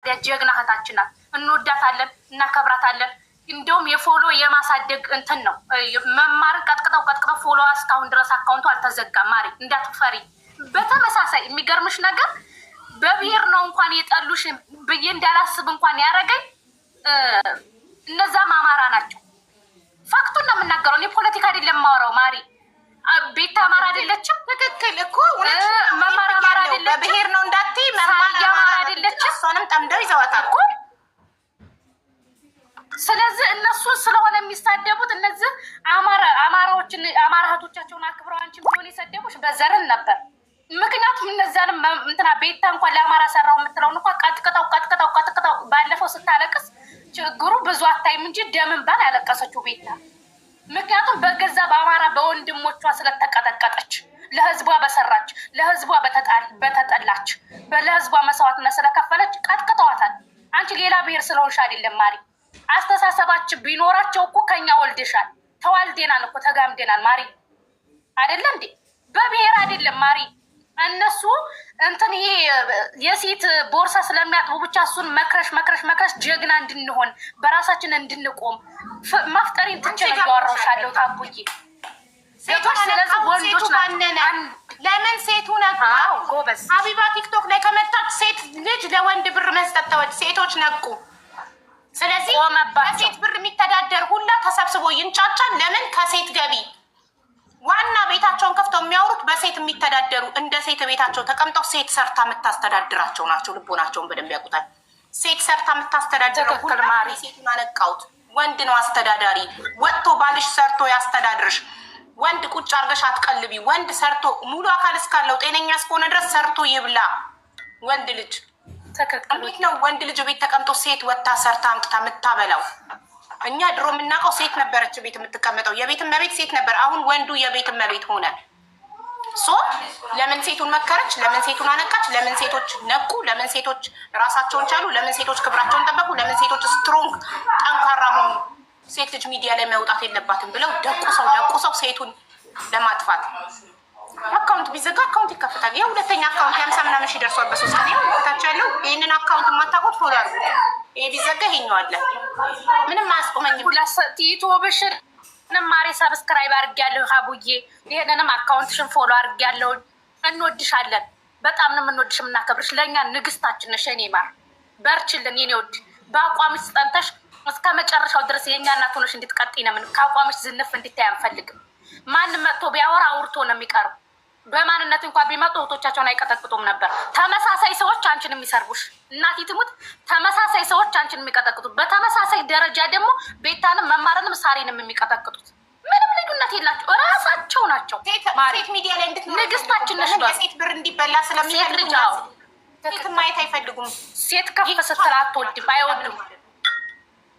የምንወዳት ጀግና እህታችን ናት። እንወዳታለን፣ እናከብራታለን። እንደውም የፎሎ የማሳደግ እንትን ነው። መማርን ቀጥቅጠው ፎሎ እስካሁን ድረስ አካውንቱ አልተዘጋም። ማሪ እንዳትፈሪ። በተመሳሳይ የሚገርምሽ ነገር በብሔር ነው እንኳን የጠሉሽ ብዬ እንዳላስብ እንኳን ያደረገኝ እነዛም አማራ ናቸው። ፋክቱን ነው የምናገረው። እኔ ፖለቲካ አይደለም የማወራው። ማሪ ቤታ አማራ አይደለችም? ትክክል እኮ መማር አማራ አይደለችም? በብሔር ነው እንዳትዪ መማር አማራ አይደለችም? እሷንም ጠምደው ይዘዋታል እኮ። ስለዚህ እነሱን ስለሆነ የሚሳደቡት እነዚህ አማራዎችን አማራ እህቶቻቸውን አክብረው አንቺን ቢሆን የሰደቡሽ በዘርን ነበር። ምክንያቱም እነዛንም እንትና ቤታ እንኳን ለአማራ ሰራው የምትለውን እንኳን ቀጥቅጠው ባለፈው ስታለቅስ ችግሩ ብዙ አታይም እንጂ ደምን ባል ያለቀሰችው ቤታ። ምክንያቱም በገዛ በአማራ በወንድሞቿ ስለተቀጠቀጠች፣ ለህዝቧ በሰራች፣ ለህዝቧ በተጠላች፣ ለህዝቧ መስዋዕትነት ስለከፈለች ቀጥቅጠዋታል። አንቺ ሌላ ብሔር ስለሆንሽ አይደለም ማሪ። አስተሳሰባችን ቢኖራቸው እኮ ከኛ ወልደሻል። ተዋልዴናል እኮ ተጋምዴናል ማሪ። አይደለ እንዴ? በብሔር አይደለም ማሪ። እነሱ እንትን ይሄ የሴት ቦርሳ ስለሚያጥቡ ብቻ እሱን መክረሽ ጀግና እንድንሆን በራሳችን እንድንቆም ማፍጠሪን ትችል ያወራሻለሁ። ታቡዬ ሴቶች ስለዚህ ወንዶች ለምን ሴቱ ነቃ? ጎበዝ ሀቢባ ቲክቶክ ላይ ከመጣች ሴት ልጅ ለወንድ ብር መስጠት ተወች። ሴቶች ነቁ። ስለዚህ በሴት ብር የሚተዳደር ሁላ ተሰብስቦ ይንጫጫል። ለምን? ከሴት ገቢ ዋና ቤታቸውን ከፍተው የሚያወሩት በሴት የሚተዳደሩ እንደ ሴት ቤታቸው ተቀምጠው ሴት ሰርታ የምታስተዳድራቸው ናቸው። ልቦናቸውን በደንብ ያውቁታል። ሴት ሰርታ የምታስተዳድረው ሁሉ ሴቱን አነቃውት። ወንድ ነው አስተዳዳሪ። ወጥቶ ባልሽ ሰርቶ ያስተዳድርሽ። ወንድ ቁጭ አርገሽ አትቀልቢ። ወንድ ሰርቶ ሙሉ አካል እስካለው ጤነኛ እስከሆነ ድረስ ሰርቶ ይብላ። ወንድ ልጅ እንዴት ነው ወንድ ልጅ ቤት ተቀምጦ ሴት ወጥታ ሰርታ አምጥታ የምታበላው? እኛ ድሮ የምናውቀው ሴት ነበረች ቤት የምትቀመጠው፣ የቤት እመቤት ሴት ነበር። አሁን ወንዱ የቤት እመቤት ሆነ። ለምን ሴቱን መከረች? ለምን ሴቱን አነቃች? ለምን ሴቶች ነቁ? ለምን ሴቶች ራሳቸውን ቻሉ? ለምን ሴቶች ክብራቸውን ጠበቁ? ለምን ሴቶች ስትሮንግ ጠንካራ ሆኑ? ሴት ልጅ ሚዲያ ላይ መውጣት የለባትም ብለው ደቁ ሰው ሴቱን ለማጥፋት አካውንት ቢዘጋ አካውንት ይከፈታል። የሁለተኛ አካውንት 50 ምናምን ሺህ ደርሷል። በሶስት ቀን ታች ያለው ይህንን አካውንት የማታውቁት ፎሎ አድርጉ። ይሄ ቢዘጋ ይሄኛው አለ። ምንም አያስቆመኝም። ዩቲዩብሽን ማሪ ሰብስክራይብ አድርጊያለሁ። ሀቡዬ ይሄንንም አካውንትሽን ፎሎ አድርጊያለሁ። እንወድሻለን። በጣም ነው የምንወድሽ የምናከብርሽ። ለእኛ ንግስታችን ነሽ። የኔ ማር በርችልን የኔ ወድ። በአቋምሽ ጸንተሽ እስከ መጨረሻው ድረስ የእኛ እናት ሆነሽ እንድትቀጥይ ነው። ከአቋምሽ ዝንፍ እንድታይ አንፈልግም። ማንም መጥቶ ቢያወራ አውርቶ ነው የሚቀርብ። በማንነት እንኳን ቢመጡ እህቶቻቸውን አይቀጠቅጡም ነበር። ተመሳሳይ ሰዎች አንቺን የሚሰርቡሽ እናቴ ትሙት፣ ተመሳሳይ ሰዎች አንቺን የሚቀጠቅጡት፣ በተመሳሳይ ደረጃ ደግሞ ቤታንም መማርንም ሳሪንም የሚቀጠቅጡት ምንም ልዩነት የላቸው እራሳቸው ናቸው። ሴት ሚዲያ ላይ ንግስታችን ነሽ። ሴት ብር እንዲበላ ስለሚፈልጉ ሴት ማየት አይፈልጉም። ሴት ከፍ ስትል አትወድም፣ አይወዱም።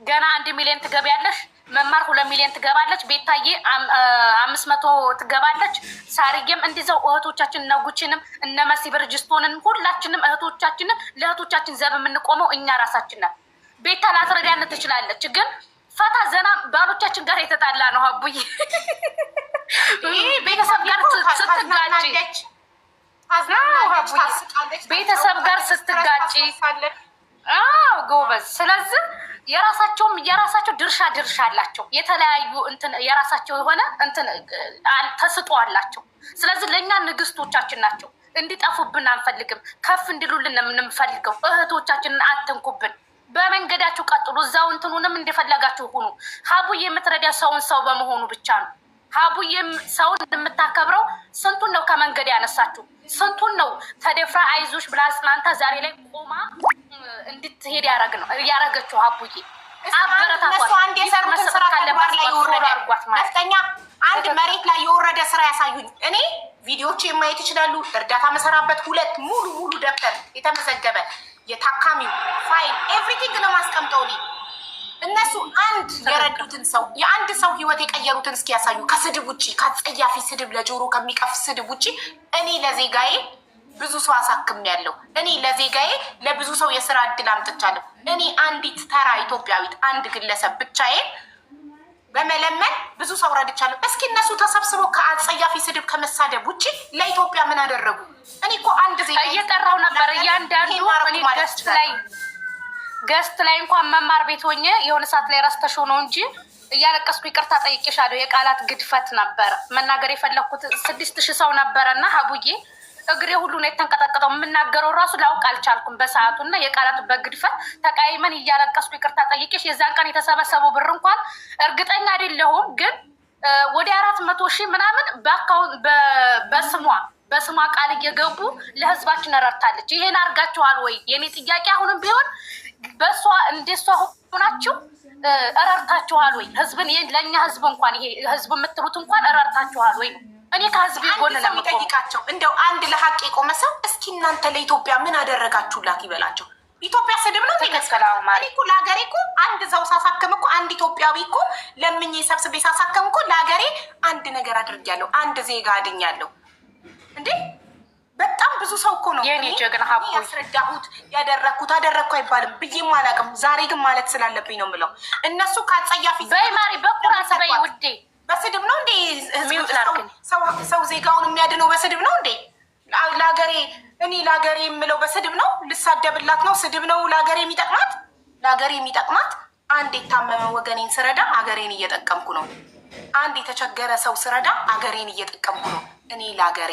ገና 1 ሚሊዮን ትገቢያለሽ፣ መማር 2 ሚሊዮን ትገባለች፣ ቤታዬ 500 ትገባለች፣ ሳሪጌም እንዲዛው። እህቶቻችን ነጉችንም እነ መሲ ብርጅስቶንን ሁላችንም እህቶቻችንን ለእህቶቻችን ዘብ የምንቆመው እኛ ራሳችን ነን። ቤታ ላትረዳን ትችላለች፣ ግን ፈታ ዘና ባሎቻችን ጋር የተጣላ ነው። አቡዬ ቤተሰብ ጋር ስትጋጭ ጎበዝ። ስለዚህ የራሳቸው ድርሻ አላቸው። የተለያዩ እንትን የራሳቸው የሆነ እንትን ተስጦ አላቸው። ስለዚህ ለእኛ ንግስቶቻችን ናቸው። እንዲጠፉብን አንፈልግም። ከፍ እንዲሉልን የምንፈልገው እህቶቻችንን አትንኩብን። በመንገዳችሁ ቀጥሉ። እዛው እንትኑንም እንደፈለጋችሁ ሁኑ። ሀቡዬ የምትረዳ ሰውን ሰው በመሆኑ ብቻ ነው። ሀቡዬ ሰውን የምታከብረው ስንቱን ነው ከመንገድ ያነሳችሁ? ስንቱን ነው ተደፍራ አይዞሽ ብላ አጽናንታ ዛሬ ላይ ቆማ እንድትሄድ ያረገችው? ሀቡዬ አበረታቷት። አንድ የሰሩትን ስራ ተግባር ላይ ይወረደ ነፍጠኛ አንድ መሬት ላይ የወረደ ስራ ያሳዩኝ። እኔ ቪዲዮዎች ማየት ይችላሉ። እርዳታ መሰራበት ሙሉ ደብተር የተመዘገበ የታካሚው ፋይል ኤቭሪቲንግ ነው ማስቀምጠው። እነሱ አንድ የረዱትን ሰው የአንድ ሰው ህይወት የቀየሩትን እስኪ ያሳዩ። ከስድብ ውጭ ከጸያፊ ስድብ ለጆሮ ከሚቀፍ ስድብ ውጭ እኔ ለዜጋዬ ብዙ ሰው አሳክም ያለው እኔ ለዜጋዬ ለብዙ ሰው የስራ እድል አምጥቻለሁ። እኔ አንዲት ተራ ኢትዮጵያዊት አንድ ግለሰብ ብቻዬን በመለመን ብዙ ሰው ረድቻለሁ። እስኪ እነሱ ተሰብስበው ከአጸያፊ ስድብ ከመሳደብ ውጭ ለኢትዮጵያ ምን አደረጉ? እኔ እኮ አንድ ዜጋ እየጠራው ነበር እያንዳንዱ እኔ ገስት ላይ ገስት ላይ እንኳን መማር ቤት ሆኜ የሆነ ሰዓት ላይ ረስተሽው ነው እንጂ እያለቀስኩ ይቅርታ ጠይቄሻለሁ። የቃላት ግድፈት ነበረ መናገር የፈለግኩት 6000 ሰው ነበረና ሀቡዬ እግሬ ሁሉ ነው የተንቀጠቀጠው። የምናገረው ራሱ ላውቅ አልቻልኩም በሰዓቱ እና የቃላቱ በግድፈት ተቃይመን እያለቀስኩ ይቅርታ ጠይቄሽ የዛን ቀን የተሰበሰበው ብር እንኳን እርግጠኛ አይደለሁም ግን ወደ 400,000 ምናምን በስሟ ቃል እየገቡ ለህዝባችን ረድታለች። ይሄን አድርጋችኋል ወይ? የኔ ጥያቄ አሁንም ቢሆን በሷ እንደሷ ሆናችሁ ረድታችኋል ወይ? ህዝብን ለኛ ህዝብ እንኳን ይሄ ህዝብ የምትሉት እንኳን ረድታችኋል ወይ? እኔ ከህዝብ ጎን ነው የሚጠይቃቸው። እንደው አንድ ለሀቅ የቆመ ሰው እስኪ እናንተ ለኢትዮጵያ ምን አደረጋችሁላት ይበላቸው። ኢትዮጵያ ስድብ ነው የሚመስለው። እኔ እኮ ለሀገሬ እኮ አንድ ሰው ሳሳክም እኮ አንድ ኢትዮጵያዊ እኮ ለምኜ ሰብስቤ ሳሳክም እኮ ለሀገሬ አንድ ነገር አድርጊያለሁ፣ አንድ ዜጋ አድኛለሁ። እንዴ በጣም ብዙ ሰው እኮ ነው የኔ ጀግና ሀቡ ያስረዳሁት። ያደረግኩት አደረግኩ አይባልም ብዬም አላውቅም። ዛሬ ግን ማለት ስላለብኝ ነው የምለው። እነሱ ካጸያፊ በይ ማሪ በኩራት በይ ውዴ። በስድብ ነው እንዴ ሰው ዜጋውን የሚያድነው? በስድብ ነው እንዴ? ለሀገሬ እኔ ለሀገሬ የምለው በስድብ ነው? ልሳደብላት ነው? ስድብ ነው ለሀገሬ የሚጠቅማት? ለሀገሬ የሚጠቅማት አንድ የታመመ ወገኔን ስረዳ ሀገሬን እየጠቀምኩ ነው። አንድ የተቸገረ ሰው ስረዳ ሀገሬን እየጠቀምኩ ነው። እኔ ለሀገሬ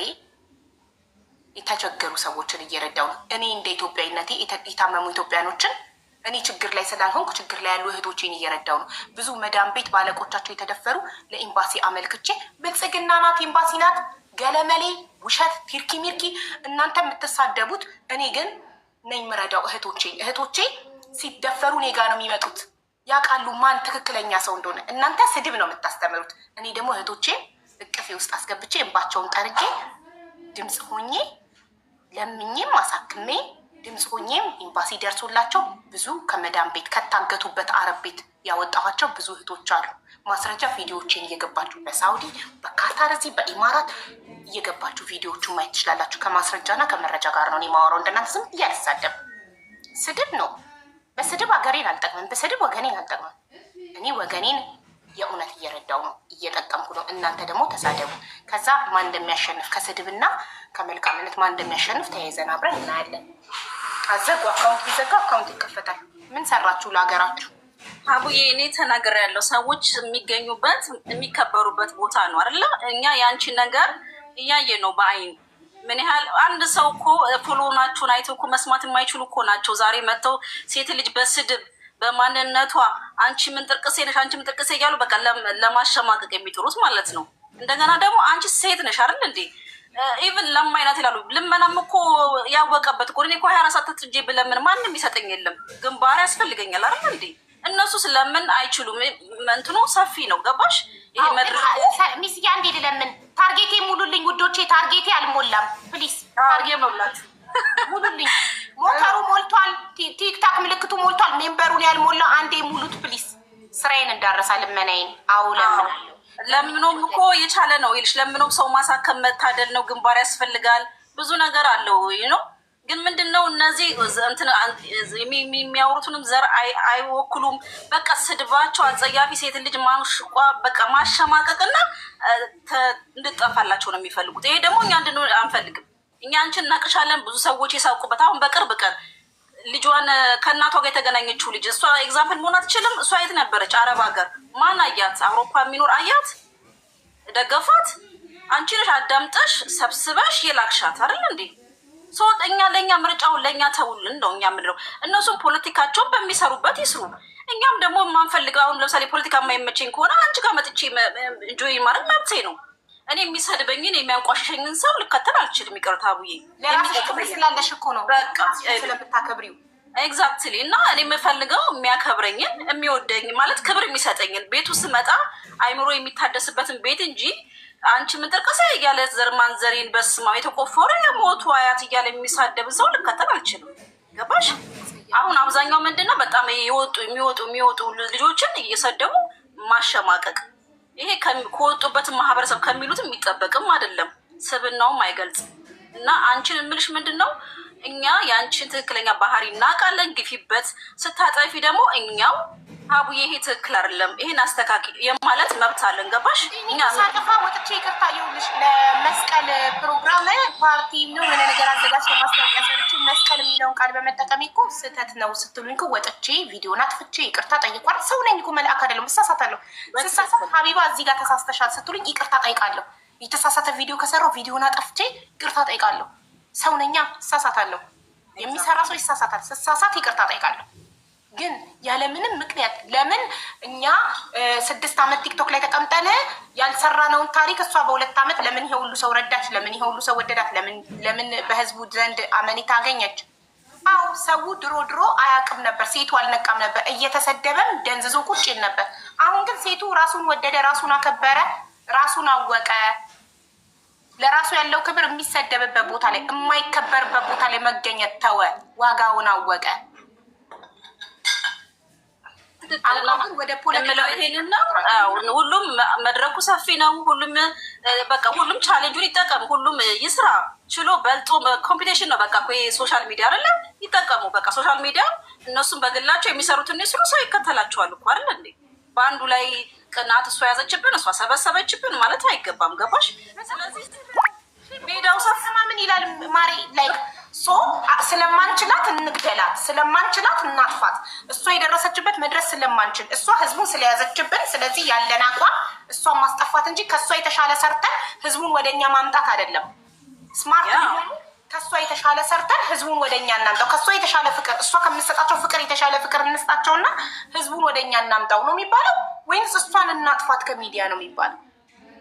የተቸገሩ ሰዎችን እየረዳው ነው። እኔ እንደ ኢትዮጵያዊነቴ የታመሙ ኢትዮጵያኖችን እኔ ችግር ላይ ስላልሆንኩ ችግር ላይ ያሉ እህቶቼን እየረዳው ነው። ብዙ መዳም ቤት ባለቆቻቸው የተደፈሩ ለኤምባሲ አመልክቼ ብልጽግና ናት ኤምባሲ ናት ገለመሌ ውሸት ቲርኪ ሚርኪ እናንተ የምትሳደቡት፣ እኔ ግን ነኝ ምረዳው እህቶቼ ሲደፈሩ እኔ ጋ ነው የሚመጡት። ያውቃሉ ማን ትክክለኛ ሰው እንደሆነ። እናንተ ስድብ ነው የምታስተምሩት። እኔ ደግሞ እህቶቼ እቅፌ ውስጥ አስገብቼ እንባቸውን ጠርጌ ድምፅ ሆኜ ለምኜም አሳክሜ ድምፅ ሆኜም ኤምባሲ ደርሶላቸው ብዙ ከመዳም ቤት ከታገቱበት አረብ ቤት ያወጣኋቸው ብዙ እህቶች አሉ። ማስረጃ ቪዲዮዎችን እየገባችሁ በሳውዲ በካታር እዚህ በኢማራት እየገባችሁ ቪዲዮዎቹን ማየት ትችላላችሁ። ከማስረጃና ከመረጃ ጋር ነው የማወራው። እንደናንተ ዝም እያልሳደብ ስድብ ነው። በስድብ ሀገሬን አልጠቅምም፣ በስድብ ወገኔን አልጠቅምም። እኔ ወገኔን የእውነት እየረዳው ነው፣ እየጠቀምኩ ነው። እናንተ ደግሞ ተሳደቡ። ከዛ ማን እንደሚያሸንፍ ከስድብና ከመልካምነት ማን እንደሚያሸንፍ ተያይዘን አብረን እናያለን። አዘጉ አካውንት ይዘጋ፣ አካውንት ይከፈታል። ምን ሰራችሁ ለሀገራችሁ? አቡዬ እኔ ተናግሬያለሁ። ሰዎች የሚገኙበት የሚከበሩበት ቦታ ነው አይደለ? እኛ የአንቺን ነገር እያየ ነው በአይን ምን ያህል አንድ ሰው እኮ ፎሎናችሁን አይተው እኮ መስማት የማይችሉ እኮ ናቸው። ዛሬ መጥተው ሴት ልጅ በስድብ በማንነቷ አንቺ ምን ጥርቅሴ ነሽ፣ አንቺ ምን ጥርቅሴ እያሉ በቃ ለማሸማቀቅ የሚጥሩት ማለት ነው። እንደገና ደግሞ አንቺ ሴት ነሽ አይደል እንዴ? ኢቭን ለማይናት ይላሉ። ልመናም እኮ ያወቀበት እኮ እኔ እኮ 24 ሰዓት ትጄ ብለምን ማንም ይሰጠኝ የለም። ግንባር ያስፈልገኛል አይደል እንዴ? እነሱ ስለምን አይችሉም? እንትኑ ሰፊ ነው። ገባሽ? ይሄ መድረክ ሚስያ እንዴ ለምን ታርጌቴ ሙሉልኝ ውዶቼ፣ ታርጌቴ አልሞላም። ፕሊስ ታርጌት መብላት ሙሉልኝ። ሞተሩ ሞልቷል፣ ቲክታክ ምልክቱ ሞልቷል። ሜምበሩን ያልሞላ አንዴ ሙሉት ፕሊስ። ስራዬን እንዳረሳ ልመናዬን። አዎ ለምኖም እኮ የቻለ ነው ይልሽ። ለምኖም ሰው ማሳከም መታደል ነው። ግንባር ያስፈልጋል። ብዙ ነገር አለው ነው። ግን ምንድነው እነዚህ እንትን የሚያወሩትንም ዘር አይወክሉም። በቃ ስድባቸው አጸያፊ፣ ሴት ልጅ ማሽቋ በቃ ማሸማቀቅና እንድጠፋላቸው ነው የሚፈልጉት። ይሄ ደግሞ እኛ እንድንሆን አንፈልግም። እኛ አንቺን እናቅሻለን። ብዙ ሰዎች የሳውቁበት አሁን በቅርብ ቀን ልጇን ከእናቷ ጋር የተገናኘችው ልጅ እሷ ኤግዛምፕል መሆን አትችልም። እሷ የት ነበረች? አረብ ሀገር። ማን አያት? አውሮፓ የሚኖር አያት? ደገፋት? አንቺ ነሽ አዳምጠሽ ሰብስበሽ የላክሻት አይደል እንዴ? እኛ ለእኛ ምርጫውን ለእኛ ተውልን ነው እኛ ምንለው። እነሱም ፖለቲካቸውን በሚሰሩበት ይስሩ። እኛም ደግሞ የማንፈልገው አሁን ለምሳሌ ፖለቲካ የማይመቸኝ ከሆነ አንቺ ጋር መጥቼ እንጆይ ማድረግ መብቴ ነው። እኔ የሚሰድበኝን የሚያንቋሽሸኝን ሰው ልከተል አልችልም። ይቅርታ ብዬ ስላለሽ እኮ ነው በቃ ስለምታከብሪው። ኤግዛክትሊ። እና እኔ የምፈልገው የሚያከብረኝን የሚወደኝ ማለት ክብር የሚሰጠኝን ቤቱ ስመጣ አይምሮ የሚታደስበትን ቤት እንጂ አንቺ ምን ጥርቅሰ እያለ ዘርማን ዘሬን በስማው የተቆፈረ የሞቱ አያት እያለ የሚሳደብ ሰው ልከተል አልችልም። ገባሽ? አሁን አብዛኛው ምንድነው በጣም የሚወጡ ልጆችን እየሰደቡ ማሸማቀቅ። ይሄ ከወጡበት ማህበረሰብ ከሚሉት የሚጠበቅም አይደለም፣ ስብናውም አይገልጽም። እና አንቺን የምልሽ ምንድነው እኛ የአንቺን ትክክለኛ ባህሪ እናውቃለን። ግፊበት፣ ስታጠፊ ደግሞ እኛው አቡዬ ይሄ ትክክል አይደለም፣ ይሄን አስተካኪ የማለት መብት አለን። ገባሽ? እኛ ሳጠፋ ወጥቼ ይቅርታ ይኸውልሽ፣ ለመስቀል ፕሮግራም ፓርቲ ነው የሆነ ነገር አዘጋጅ ለማስታወቂያ ሰርቼ መስቀል የሚለውን ቃል በመጠቀም እኮ ስህተት ነው ስትሉኝ እኮ ወጥቼ ቪዲዮን አጥፍቼ ይቅርታ ጠይቋል። ሰው ነኝ እኮ መልአክ አይደለም፣ እሳሳታለሁ። ስሳሳት ሀቢባ እዚህ ጋር ተሳስተሻል ስትሉኝ ይቅርታ ጠይቃለሁ። የተሳሳተ ቪዲዮ ከሰራው ቪዲዮን አጠፍቼ ይቅርታ ጠይቃለሁ። ሰው ነኛ፣ እሳሳታለሁ። የሚሰራ ሰው ይሳሳታል። ስሳሳት ይቅርታ ጠይቃለሁ። ግን ያለምንም ምክንያት ለምን እኛ 6 ዓመት ቲክቶክ ላይ ተቀምጠን ያልሰራነውን ታሪክ እሷ በ2 ዓመት ለምን ይሄ ሁሉ ሰው ረዳች? ለምን ይሄ ሁሉ ሰው ወደዳት? ለምን በህዝቡ ዘንድ አመኔታ አገኘች? አዎ ሰው ድሮ አያውቅም ነበር፣ ሴቱ አልነቃም ነበር፣ እየተሰደበም ደንዝዞ ቁጭ ይል ነበር። አሁን ግን ሴቱ ራሱን ወደደ፣ ራሱን አከበረ፣ ራሱን አወቀ። ለራሱ ያለው ክብር የሚሰደብበት ቦታ ላይ የማይከበርበት ቦታ ላይ መገኘት ተወ፣ ዋጋውን አወቀ። ወደ ይሄንን ነው። ሁሉም መድረኩ ሰፊ ነው። ሁሉም ቻሌንጁን ይጠቀሙ። ሁሉም ይስራ ችሎ በልጦ ኮምፒቴሽን ነው። በቃ ሶሻል ሚዲያ አይደለ ይጠቀሙ። በቃ ሶሻል ሚዲያ እነሱም በግላቸው የሚሰሩትን ስሩ፣ ሰው ይከተላቸዋል እኮ አይደል እንዴ? በአንዱ ላይ ቅናት እሷ ያዘችብን እሷ ሰበሰበችብን ማለት አይገባም። ገባሽ? ስለዚህ ሜዳው ሰፊ ምን ይላል ማሪ ላይ ስለማንችላት እንግደላት፣ ስለማንችላት እናጥፋት። እሷ የደረሰችበት መድረስ ስለማንችል እሷ ህዝቡን ስለያዘችብን፣ ስለዚህ ያለን አቋም እሷን ማስጠፋት እንጂ ከእሷ የተሻለ ሰርተን ህዝቡን ወደኛ ማምጣት አይደለም። ስማርት ቢሆኑ ከእሷ የተሻለ ሰርተን ህዝቡን ወደኛ እናምጣው። ከእሷ የተሻለ ፍቅር፣ እሷ ከምንሰጣቸው ፍቅር የተሻለ ፍቅር እንስጣቸውና ህዝቡን ወደኛ እናምጣው ነው የሚባለው? ወይንስ እሷን እናጥፋት ከሚዲያ ነው የሚባለው?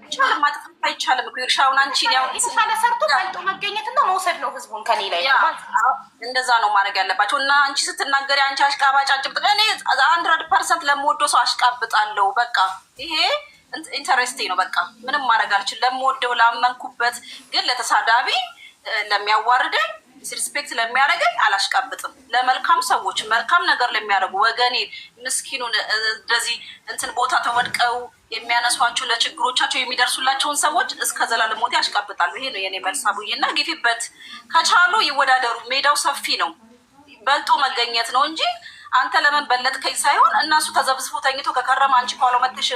ይቻላል ማጥፋት አይቻልም እኮ እርሻውን አንቺ ያው የተሻለ ሰርቶ ባልጦ መገኘትና መውሰድ ነው ህዝቡን ከኔ ላይ። እንደዛ ነው ማድረግ ያለባቸው። እና አንቺ ስትናገሪ አንቺ አሽቃባጭ አንጭብጥ፣ እኔ 100% ለምወደው ሰው አሽቃብጣለሁ። በቃ ይሄ ኢንተረስቴ ነው። በቃ ምንም ማድረግ አልችልም። ለምወደው ላመንኩበት፣ ግን ለተሳዳቢ ለሚያዋርደኝ ዲስሪስፔክት ለሚያደርገኝ አላሽቃብጥም። ለመልካም ሰዎች መልካም ነገር ለሚያደርጉ ወገኔ ምስኪኑን እንደዚህ ቦታ ተወድቀው የሚያነሷቸው ለችግሮቻቸው የሚደርሱላቸውን ሰዎች እስከ ዘላለም ሞቴ ያሽቃብጣሉ። ይሄ ነው የኔ መልስ። አቡዬ እና ግፊበት፣ ከቻሉ ይወዳደሩ። ሜዳው ሰፊ ነው። በልጦ መገኘት ነው እንጂ አንተ ለምን በለጥከኝ ሳይሆን እነሱ ተዘብዝፎ ተኝቶ ከከረመ አንቺ ኋላ መጥተሽ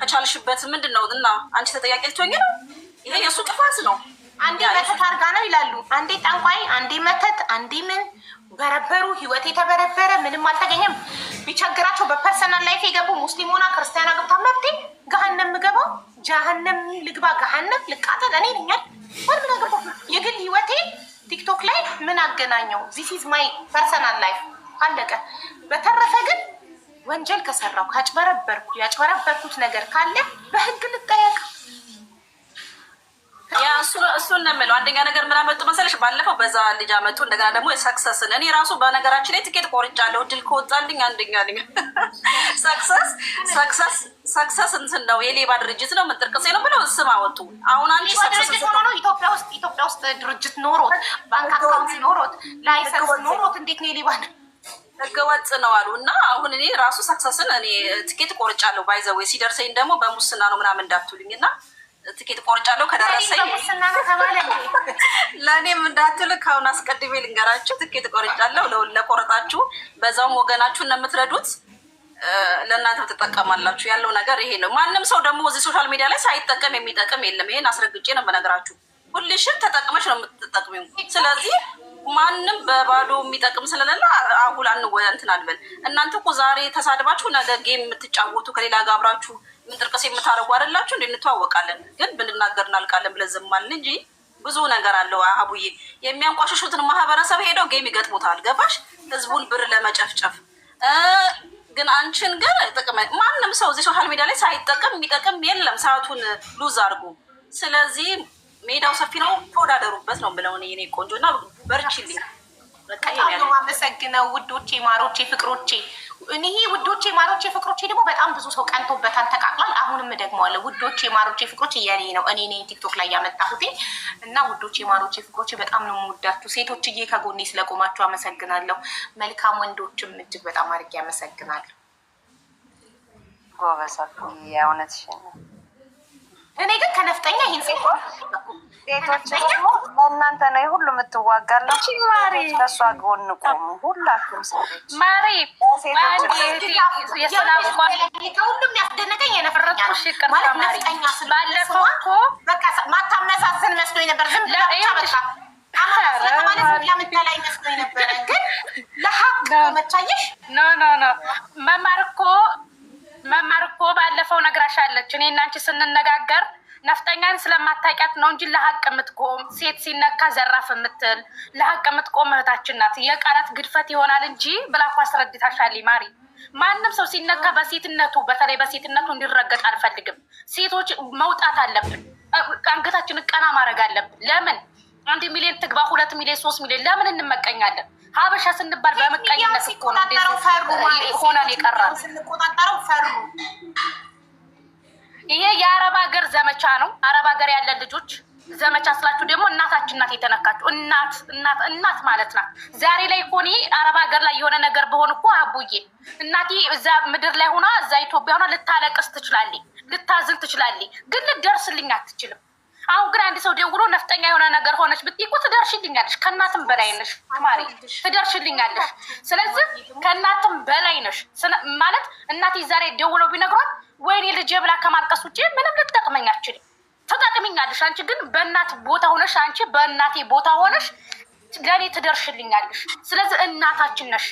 ከቻልሽበት ምንድን ነው እና አንቺ ተጠያቂ ልትሆኚ ነው። ይሄ የእሱ ጥፋት ነው። አንዴ መተት አድርጋ ነው ይላሉ። አንዴ ጠንቋይ፣ አንዴ መተት፣ አንዴ ምን በረበሩ። ህይወት የተበረበረ ምንም አልተገኘም። ቢቸግራቸው በፐርሰናል ላይፍ የገቡ ሙስሊም ሆና ክርስቲያና ገብታ መብቴ ገሀነም ምገባው ጃሀነም ልግባ ገሀነም ልቃጠል እኔ ነኛል ወር ምን አገባ። የግል ህይወቴ ቲክቶክ ላይ ምን አገናኘው? ዚስ ኢዝ ማይ ፐርሰናል ላይፍ አለቀ። በተረፈ ግን ወንጀል ከሰራው ካጭበረበርኩ ያጭበረበርኩት ነገር ካለ በህግ ልጠየቅ። እሱን ነው የምለው። አንደኛ ነገር ምን አመጡ መሰለሽ? ባለፈው በዛ ልጅ አመጡ። እንደገና ደግሞ የሰክሰስን እኔ ራሱ በነገራችን ላይ ትኬት ቆርጫለሁ። እድል ከወጣልኝ አንደኛ ነኝ። ሰክሰስ እንትን ነው የሌባ ድርጅት ነው ምንጥርቅሴ ነው ብለው ስም አወጡ። አሁን አንቺ ድርጅት ሆኖ ኢትዮጵያ ውስጥ ድርጅት ኖሮት ባንክ አካውንት ኖሮት ላይሰንስ ኖሮት እንዴት ነው የሌባ ነው? ህገወጥ ነው አሉ። እና አሁን እኔ ራሱ ሰክሰስን እኔ ትኬት ቆርጫለሁ። ባይዘዌ ሲደርሰኝ ደግሞ በሙስና ነው ምናምን እንዳትሉኝ እና ትኬት ቆርጫለሁ። ከደረሰኝ ለእኔም እንዳትልክ አሁን አስቀድሜ ልንገራችሁ። ትኬት ቆርጫለሁ። ለቆረጣችሁ በዛውም ወገናችሁን ነው የምትረዱት፣ ለእናንተ ትጠቀማላችሁ። ያለው ነገር ይሄ ነው። ማንም ሰው ደግሞ እዚህ ሶሻል ሚዲያ ላይ ሳይጠቀም የሚጠቅም የለም። ይሄን አስረግጬ ነው የምነግራችሁ። ሁልሽም ተጠቅመሽ ነው የምትጠቅሚው። ስለዚህ ማንም በባዶ የሚጠቅም ስለሌለ አሁን እንትን አልበል። እናንተ እኮ ዛሬ ተሳድባችሁ ነገ ጌም የምትጫወቱ ከሌላ ጋር አብራችሁ ምን ጥርቅስ የምታደርጉ አይደላችሁ? እንተዋወቃለን ግን ብንናገር እናልቃለን ብለን ዝም አልን እንጂ ብዙ ነገር አለው። አቡዬ የሚያንቋሽሹትን ማህበረሰብ ሄደው ጌም ይገጥሙታል። ገባሽ? ህዝቡን ብር ለመጨፍጨፍ ግን አንቺን ግን ጥቅም ማንም ሰው እዚህ ሶሻል ሚዲያ ላይ ሳይጠቀም የሚጠቅም የለም። ሰዓቱን ሉዝ አድርጉ። ስለዚህ ሜዳው ሰፊ ነው፣ ተወዳደሩበት ነው ብለው የኔ ቆንጆ እና በርቺልኝ። በጣም ነው የማመሰግነው ውዶቼ፣ ማሮቼ፣ ፍቅሮቼ። እኔ ውዶቼ፣ ማሮቼ፣ ፍቅሮቼ ደግሞ በጣም ብዙ ሰው ቀንቶበታል፣ ተቃቅሏል። አሁንም ደግመዋለሁ። ውዶቼ፣ ማሮቼ፣ ፍቅሮቼ የኔ ነው። እኔ ነኝ ቲክቶክ ላይ ያመጣሁት እና ውዶቼ፣ ማሮቼ፣ ፍቅሮቼ በጣም ነው የምወዳችሁ። ሴቶችዬ ከጎኔ ስለቆማችሁ አመሰግናለሁ። መልካም ወንዶችም እጅግ በጣም አድርጌ አመሰግናለሁ። ጎበሳችሁ የእውነትሽን። እኔ ግን ከነፍጠኛ ይህን ሴቶች ደግሞ ለእናንተ ነው ሁሉ የምትዋጋላችሁ። ከእሷ ጎን ቆሙ ሁላችሁም ሴቶች። ማሪ ከሁሉም ያስደነቀኝ የነፍረኛሽ ማለት ነፍጠኛ ባለፈው እኮ በቃ ማታመዛዝን መስሎኝ ነበር። ዝም ብላ ብቻ በቃ አማራ ስለተባለ ዝም ብላ የምትላይ መስሎኝ ነበረ። ግን ለሀቅ መቻየሽ ኖ መማር እኮ ባለፈው ነግራሻለች። እኔ እና አንቺ ስንነጋገር ነፍጠኛን ስለማታውቂያት ነው እንጂ ለሀቅ የምትቆም ሴት ሲነካ ዘራፍ የምትል ለሀቅ የምትቆም እህታችን ናት። የቃላት ግድፈት ይሆናል እንጂ ብላ እኮ አስረድታሻለች ማሪ። ማንም ሰው ሲነካ በሴትነቱ በተለይ በሴትነቱ እንዲረገጥ አልፈልግም። ሴቶች መውጣት አለብን። አንገታችንን ቀና ማድረግ አለብን። ለምን 1 ሚሊዮን ትግባ 2 ሚሊዮን 3 ሚሊዮን ለምን እንመቀኛለን? ሀበሻ ስንባል በመቀኝነት እኮ ነው ሆነን የቀራል። ስንቆጣጠረው ፈሩ። ይሄ የአረብ ሀገር ዘመቻ ነው። አረብ ሀገር ያለ ልጆች ዘመቻ ስላችሁ ደግሞ እናታችን ናት የተነካችሁ። እናት ማለት ናት። ዛሬ ላይ እኮ እኔ አረብ ሀገር ላይ የሆነ ነገር በሆን እኮ አቡዬ እናቴ እዛ ምድር ላይ ሆና እዛ ኢትዮጵያ ሆና ልታለቅስ ትችላለች፣ ልታዝን ትችላለች፣ ግን ልደርስልኝ አትችልም። አሁን ግን አንድ ሰው ደውሎ ነፍጠኛ የሆነ ነገር ሆነች ብትይ እኮ ትደርሽልኛለሽ። ከእናትም በላይ ነሽ ማሪ፣ ትደርሽልኛለሽ። ስለዚህ ከእናትም በላይ ነሽ ማለት እናቴ ዛሬ ደውለው ቢነግሯት ወይኔ ልጄ ብላ ከማልቀስ ውጭ ምንም ልትጠቅመኝ አትችልም። ትጠቅሚኛለሽ። አንቺ ግን በእናት ቦታ ሆነሽ አንቺ በእናቴ ቦታ ሆነሽ ለእኔ ትደርሽልኛለሽ። ስለዚህ እናታችን ነሽ።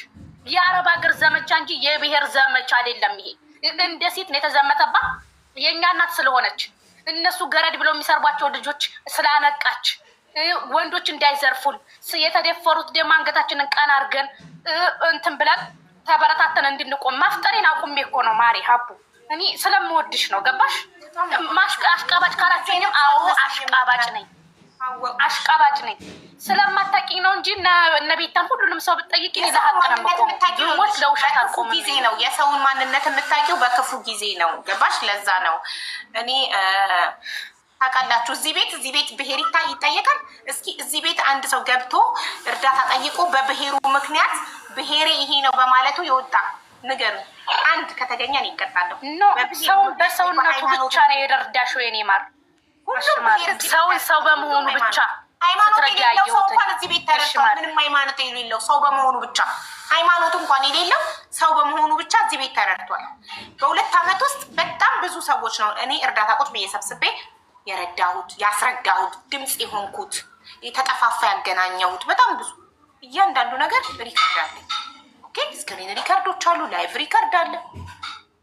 የአረብ ሀገር ዘመቻ እንጂ የብሔር ዘመቻ አይደለም። ይሄ እንደ ሴት ነው የተዘመተባት የእኛ እናት ስለሆነች እነሱ ገረድ ብለው የሚሰርቧቸው ልጆች ስላነቃች ወንዶች እንዳይዘርፉን የተደፈሩት ደግሞ አንገታችንን ቀና አድርገን እንትን ብለን ተበረታተን እንድንቆም ማፍጠሬን አቁሜ እኮ ነው ማሪ ሀቡ። እኔ ስለምወድሽ ነው ገባሽ? አሽቃባጭ ካላችሁ አዎ አሽቃባጭ ነኝ። ስለማታውቂኝ ነው እንጂ እነ ቤታን ሁሉንም ሰው ብትጠይቂ ለሀቅ ነው የምቆመው። ለውሸት አልቆምም። ጊዜ ነው የሰውን ማንነት የምታውቂው በክፉ ጊዜ ነው ገባሽ? ለዛ ነው እኔ ታውቃላችሁ እዚህ ቤት ብሄር ይጠየቃል። እስኪ እዚህ ቤት አንድ ሰው ገብቶ እርዳታ ጠይቆ በብሄሩ ምክንያት ብሄሬ ይሄ ነው በማለቱ የወጣ ንገሩ። አንድ ከተገኘ ነው ይቀጣለሁ። ሰውን በሰውነቱ ብቻ ነው የረዳሽው የኔ ማር። ሰው በመሆኑ ብቻ ሃይማኖት የሌለው ሰው እንኳን እዚህ ቤት ተረድቷል። ምንም ሃይማኖት የሌለው ሰው በመሆኑ ብቻ ሃይማኖት እንኳን የሌለው ሰው በመሆኑ ብቻ እዚህ ቤት ተረድቷል። በ2 ዓመት ውስጥ በጣም ብዙ ሰዎች ነው እኔ እርዳታ ቁጭ ብዬ ሰብስቤ የረዳሁት፣ ያስረዳሁት፣ ድምፅ የሆንኩት፣ የተጠፋፋ ያገናኘሁት በጣም ብዙ እያንዳንዱ ነገር ሪከርድ አለ። ስክሪን ሪከርዶች አሉ፣ ላይቭ ሪከርድ አለ።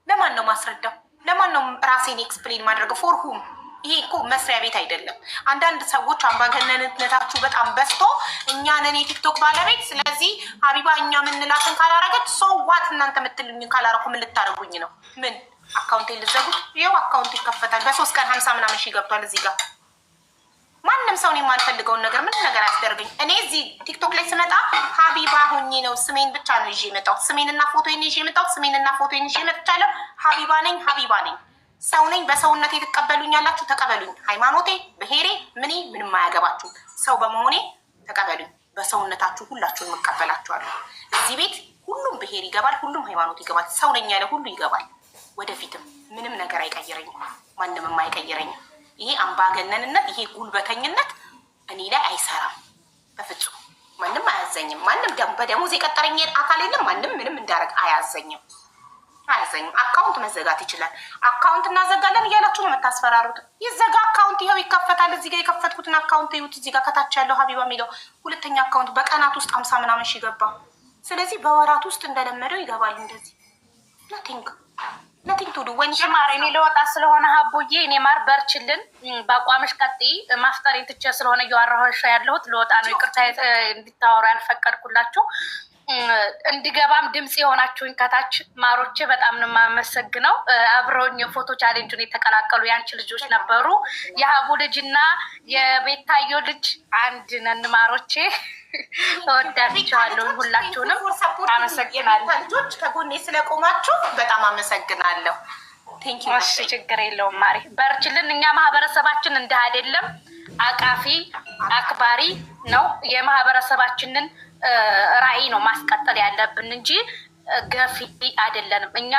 ለማን ነው ማስረዳው? ለማን ነው ራሴን ኤክስፕሌን ማድረገው? ፎርሁም ይሄ እኮ መስሪያ ቤት አይደለም። አንዳንድ ሰዎች አምባገነንነታችሁ በጣም በዝቶ እኛንን የቲክቶክ ባለቤት ስለዚህ ሀቢባ እኛ ምንላትን ካላረገች ሰው ዋት እናንተ ምትሉኝ ካላረኩ ምን ልታደርጉኝ ነው? ምን አካውንቴ ልዘጉት? ይኸው አካውንት ይከፈታል። በ3 ቀን 50 ምናምን ሺህ ገብቷል እዚህ ጋር። ማንም ሰው የማልፈልገውን ነገር ምንም ነገር አያስደርገኝ። እኔ እዚህ ቲክቶክ ላይ ስመጣ ሀቢባ ሆኜ ነው ስሜን ብቻ ነው ይዤ የመጣሁት። ስሜንና ፎቶዬን ይዤ የመጣሁት። ስሜንና ፎቶዬን ይዤ መጥቻለሁ። ሀቢባ ነኝ። ሰው ነኝ። በሰውነቴ ትቀበሉኛላችሁ፣ ተቀበሉኝ። ሃይማኖቴ፣ ብሄሬ፣ ምንም አያገባችሁ። ሰው በመሆኔ ተቀበሉኝ። በሰውነታችሁ ሁላችሁን እቀበላችኋለሁ። እዚህ ቤት ሁሉም ብሄር ይገባል፣ ሁሉም ሃይማኖት ይገባል። ሰው ነኝ ያለ ሁሉ ይገባል። ወደፊትም ምንም ነገር አይቀይረኝም፣ ማንምም አይቀይረኝም። ይሄ አምባገነንነት፣ ይሄ ጉልበተኝነት እኔ ላይ አይሰራም በፍጹም። ማንም አያዘኝም። ማንም በደሞዝ የቀጠረኝ አካል የለም። ማንም ምንም እንዳረግ አያዘኝም። አካውንት መዘጋት ይችላል። አካውንት እናዘጋለን እያላችሁ ነው የምታስፈራሩት። ይዘጋ አካውንት፣ ይኸው ይከፈታል። እዚህ ጋር የከፈትኩትን አካውንት ይዩት። እዚህ ጋር ከታች ያለው ሀቢባ የሚለው 2ኛ አካውንት በቀናት ውስጥ 50 ምናምን ሺህ ገባ። ስለዚህ በወራት ውስጥ እንደለመደው ይገባል። እንደዚህ ነቲንግ ቱዱ ወንጂ ማር። እኔ ለወጣ ስለሆነ ሀቡዬ እኔ ማር በርችልን፣ በአቋምሽ ቀጥይ። ማፍጠሬን ትቼ ስለሆነ እያወራሁሽ ያለሁት ለወጣ ነው። ይቅርታ እንድታወሩ ያልፈቀድኩላችሁ። እንዲገባም ድምፅ የሆናችሁኝ ከታች ማሮቼ በጣም ነው የማመሰግነው። አብረውኝ የፎቶ ቻሌንጁን የተቀላቀሉ ያንቺ ልጆች ነበሩ። የሀቡ ልጅና የቤታዮ ልጅ አንድ ነን ማሮቼ። እወዳችኋለሁ። ሁላችሁንም አመሰግናለሁ። ልጆች ከጎኔ ስለቆማችሁ በጣም አመሰግናለሁ። እሺ ችግር የለውም ማሪ፣ በርችልን። እኛ ማህበረሰባችን እንደ አይደለም አቃፊ አክባሪ ነው። የማህበረሰባችንን ራዕይ ነው ማስቀጠል ያለብን እንጂ ገፊ አይደለንም። እኛ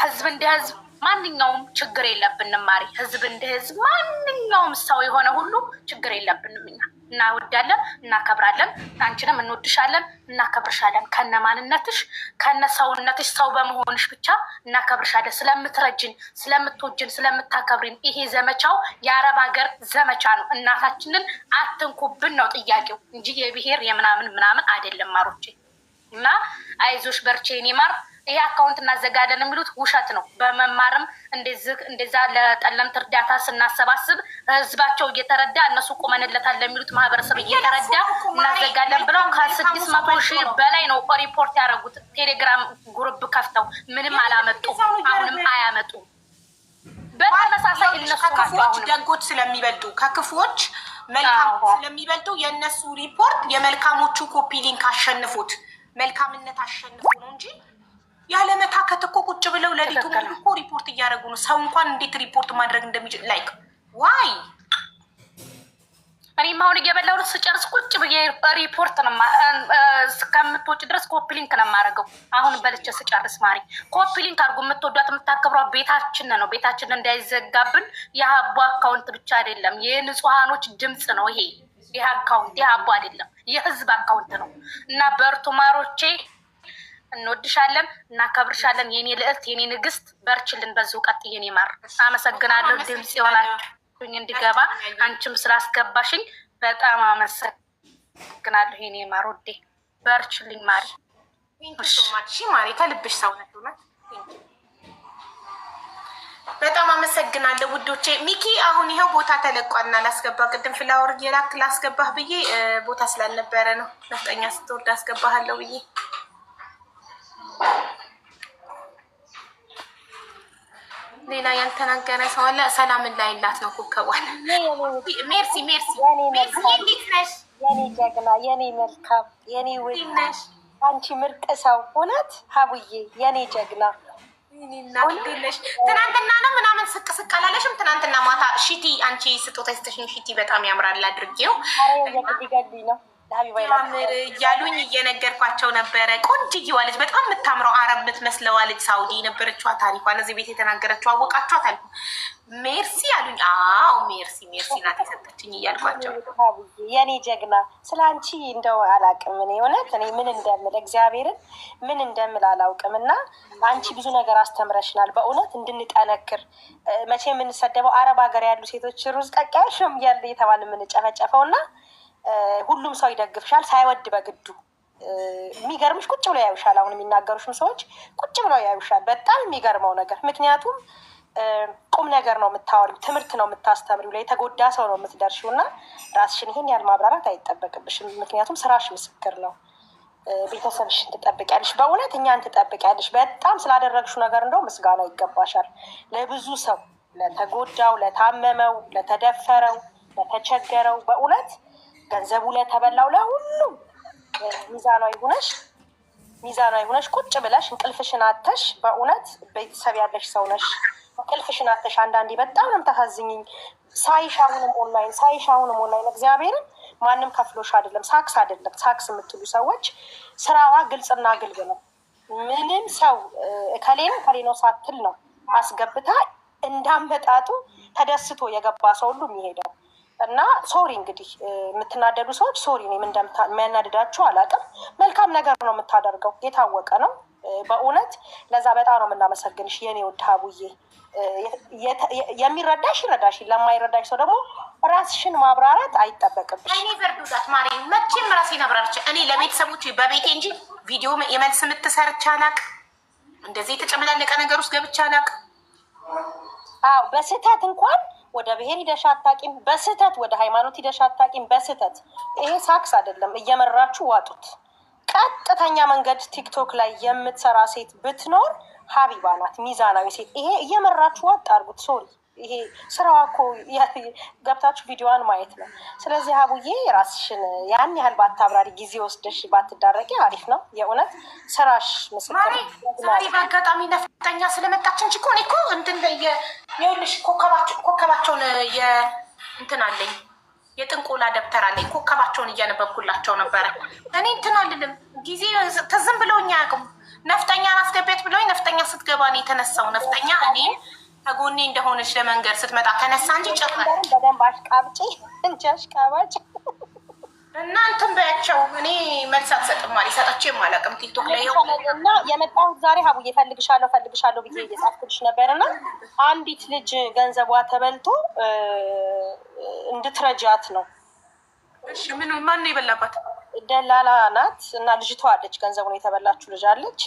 ህዝብ እንደ ህዝብ ማንኛውም ችግር የለብንም። ማሪ ህዝብ እንደ ህዝብ ማንኛውም ሰው የሆነ ሁሉ ችግር የለብንም። እኛ እናወዳለን፣ እናከብራለን። አንቺንም እንወድሻለን፣ እናከብርሻለን። ከነ ማንነትሽ ከነ ሰውነትሽ ሰው በመሆንሽ ብቻ እናከብርሻለን። ስለምትረጅን፣ ስለምትወጅን፣ ስለምታከብሪን። ይሄ ዘመቻው የአረብ ሀገር ዘመቻ ነው። እናታችንን አትንኩብን ነው ጥያቄው እንጂ የብሔር የምናምን ምናምን አይደለም። ማሮቼ እና አይዞሽ በርቼ የኔ ማር። ይሄ አካውንት እናዘጋለን የሚሉት ውሸት ነው። በመማርም እንደዛ ለጠለምት እርዳታ ስናሰባስብ ህዝባቸው እየተረዳ እነሱ ቁመንለታል ለሚሉት ማህበረሰብ እየተረዳ እናዘጋለን ብለው ከ600,000 በላይ ነው ሪፖርት ያደረጉት። ቴሌግራም ጉሩብ ከፍተው ምንም አላመጡም። አሁንም አያመጡም። በተመሳሳይ እነሱ ከክፉዎች ደጎች ስለሚበልጡ ከክፉዎች መልካሞች ስለሚበልጡ የእነሱ ሪፖርት የመልካሞቹ ኮፒ ሊንክ አሸንፉት፣ መልካምነት አሸንፉ ነው እንጂ ያለመታከት እኮ ቁጭ ብለው ለሊቱ እኮ ሪፖርት እያደረጉ ነው። ሰው እንኳን እንዴት ሪፖርት ማድረግ እንደሚችል ላይክ ዋይ እኔም አሁን እየበላሁ ነው። ስጨርስ ቁጭ ብዬ ሪፖርት ነው እስከምትወጪ ድረስ ኮፒ ሊንክ ነው የማደርገው። አሁን በልቼ ስጨርስ ማሪ ኮፒ ሊንክ አድርጎ የምትወዷት የምታከብሯት ቤታችን ነው። ቤታችን እንዳይዘጋብን የሀቡ አካውንት ብቻ አይደለም፣ የንጹሃኖች ድምፅ ነው ይሄ። ይህ አካውንት የሀቡ አይደለም፣ የህዝብ አካውንት ነው። እና በርቱ ማሮቼ፣ እንወድሻለን፣ እናከብርሻለን። የኔ ልዕልት፣ የኔ ንግስት፣ በርችልን። በዚሁ ቀጥ የኔ ማር። አመሰግናለሁ ድምፅ የሆናችሁኝ እንዲገባ አንቺም ስላስገባሽኝ በጣም አመሰግናለሁ የኔ ማር። ወዴ በርችልኝ ማሪ። ማሪ ከልብሽ ሰውነት ሆነ። በጣም አመሰግናለሁ ውዶቼ። ሚኪ አሁን ይኸው ቦታ ተለቋልና ላስገባ። ቅድም ፍላወር የላክ ላስገባህ ብዬ ቦታ ስላልነበረ ነው። ነፍጠኛ ስትወርድ አስገባሃለሁ ብዬ ሌላ ያልተናገረ ሰው አለ። ሰላምን ላይ ላት ነው ኮከቧን። ሜርሲ ሜርሲ ሜርሲ፣ እንዴት ነሽ የኔ ጀግና፣ የኔ መልካም፣ የኔ ውድ ነሽ አንቺ ምርጥ ሰው። እውነት ሀቡዬ የኔ ጀግና ነሽ። ትናንትና ነው ምናምን ስቅስቅ አላለሽም? ትናንትና ማታ ሽቲ አንቺ ስጦታ ስተሽኝ ሽቲ በጣም ያምራል አድርጌው ገድኝ ነው ምር እያሉኝ እየነገርኳቸው ነበረ። ቆንጅዬዋ ልጅ በጣም የምታምረው አረብ የምትመስለዋ ልጅ ሳውዲ የነበረችዋ ታሪኳን እዚህ ቤት የተናገረችው አወቃችኋት አልኩ። ሜርሲ አሉኝ። አዎ ሜርሲ ሜርሲ ናት የሰጠችኝ እያልኳቸው። የኔ ጀግና ስለ አንቺ እንደው አላውቅም። እኔ እውነት እኔ ምን እንደምል እግዚአብሔርን ምን እንደምል አላውቅም። እና አንቺ ብዙ ነገር አስተምረሽናል በእውነት እንድንጠነክር። መቼ የምንሰደበው አረብ ሀገር ያሉ ሴቶች ሩዝ ቀቃሽም እያለ የተባለ የምንጨፈጨፈው እና ሁሉም ሰው ይደግፍሻል ሳይወድ በግዱ። የሚገርምሽ ቁጭ ብለው ያዩሻል። አሁን የሚናገሩሽም ሰዎች ቁጭ ብለው ያዩሻል። በጣም የሚገርመው ነገር ምክንያቱም ቁም ነገር ነው የምታወሪው፣ ትምህርት ነው የምታስተምሪው፣ የተጎዳ ሰው ነው የምትደርሺው። እና ራስሽን ይህን ያህል ማብራራት አይጠበቅብሽም። ምክንያቱም ስራሽ ምስክር ነው። ቤተሰብሽን ትጠብቂያለሽ፣ በእውነት እኛን ትጠብቂያለሽ። በጣም ስላደረግሽው ነገር እንደው ምስጋና ይገባሻል። ለብዙ ሰው ለተጎዳው፣ ለታመመው፣ ለተደፈረው፣ ለተቸገረው በእውነት ገንዘቡ ለተበላው ለሁሉም ሚዛናዊ ሆነሽ ቁጭ ብለሽ እንቅልፍሽን አተሽ በእውነት ቤተሰብ ያለሽ ሰው ነሽ። እንቅልፍሽን አተሽ አንዳንዴ በጣም ነው የምታሳዝኝኝ። ሳይሽ አሁንም ኦንላይን እግዚአብሔርን ማንም ከፍሎሽ አይደለም፣ ሳክስ አይደለም። ሳክስ የምትሉ ሰዎች ስራዋ ግልጽና ግልብ ነው። ምንም ሰው ከሌ ነው ሳትል ነው አስገብታ እንዳመጣጡ ተደስቶ የገባ ሰው ሁሉ የሚሄደው። እና ሶሪ እንግዲህ የምትናደዱ ሰዎች ሶሪ፣ እኔም እንደሚያናድዳችሁ አላውቅም። መልካም ነገር ነው የምታደርገው፣ የታወቀ ነው በእውነት። ለዛ በጣም ነው የምናመሰግንሽ የኔ ውድ ሀቡዬ። የሚረዳሽ ይረዳሽ፣ ለማይረዳሽ ሰው ደግሞ ራስሽን ማብራራት አይጠበቅብሽ። እኔ በርዱዳት ማሪ መቼም ራሴን አብራርቼ እኔ ለቤተሰቦች በቤቴ እንጂ ቪዲዮ የመልስ የምትሰርች አላውቅም። እንደዚህ የተጨመላለቀ ነገር ውስጥ ገብቼ አላውቅም። አዎ በስህተት እንኳን ወደ ብሔር ሂደሽ አታውቂም። በስህተት ወደ ሃይማኖት ሂደሽ አታውቂም። በስህተት ይሄ ሳክስ አይደለም። እየመራችሁ ዋጡት። ቀጥተኛ መንገድ ቲክቶክ ላይ የምትሰራ ሴት ብትኖር ሀቢባ ናት፣ ሚዛናዊ ሴት። ይሄ እየመራችሁ ዋጥ አድርጉት። ሶሪ ይሄ ስራዋ እኮ ገብታችሁ ቪዲዮዋን ማየት ነው። ስለዚህ ሀቡዬ ራስሽን ያን ያህል ባታብራሪ፣ ጊዜ ወስደሽ ባትዳረቂ አሪፍ ነው። የእውነት ስራሽ ምስክር። ዛሬ በአጋጣሚ ነፍጠኛ ስለመጣች እንጂ እኮ እኔ እኮ እንትን ይኸውልሽ ኮከባቸውን እንትን አለኝ፣ የጥንቆላ ደብተር አለኝ። ኮከባቸውን እያነበብኩላቸው ነበረ። እኔ እንትን አልልም፣ ጊዜ ትዝም ብለውኝ አያውቅም። ነፍጠኛን አስገቢያት ብለውኝ ነፍጠኛ ስትገባ እኔ የተነሳው ነፍጠኛ እኔ ከጎኔ እንደሆነች ለመንገድ ስትመጣ ተነሳ እንጂ ጭራሽ በደንብ አሽቃብጪ እንጂ አሽቃባጭ እናንተም በያቸው። እኔ መልስ አልሰጥም ማለት ሰጥቼም አላውቅም። ቲክቶክ ላይ እና የመጣሁት ዛሬ ሀቡዬ ፈልግሻለሁ ብዬ እየጻፍኩልሽ ነበር እና አንዲት ልጅ ገንዘቧ ተበልቶ እንድትረጃት ነው። እሺ ማን ነው የበላባት? ደላላ ናት እና ልጅቷ አለች። ገንዘቡን የተበላችሁ ልጅ አለች።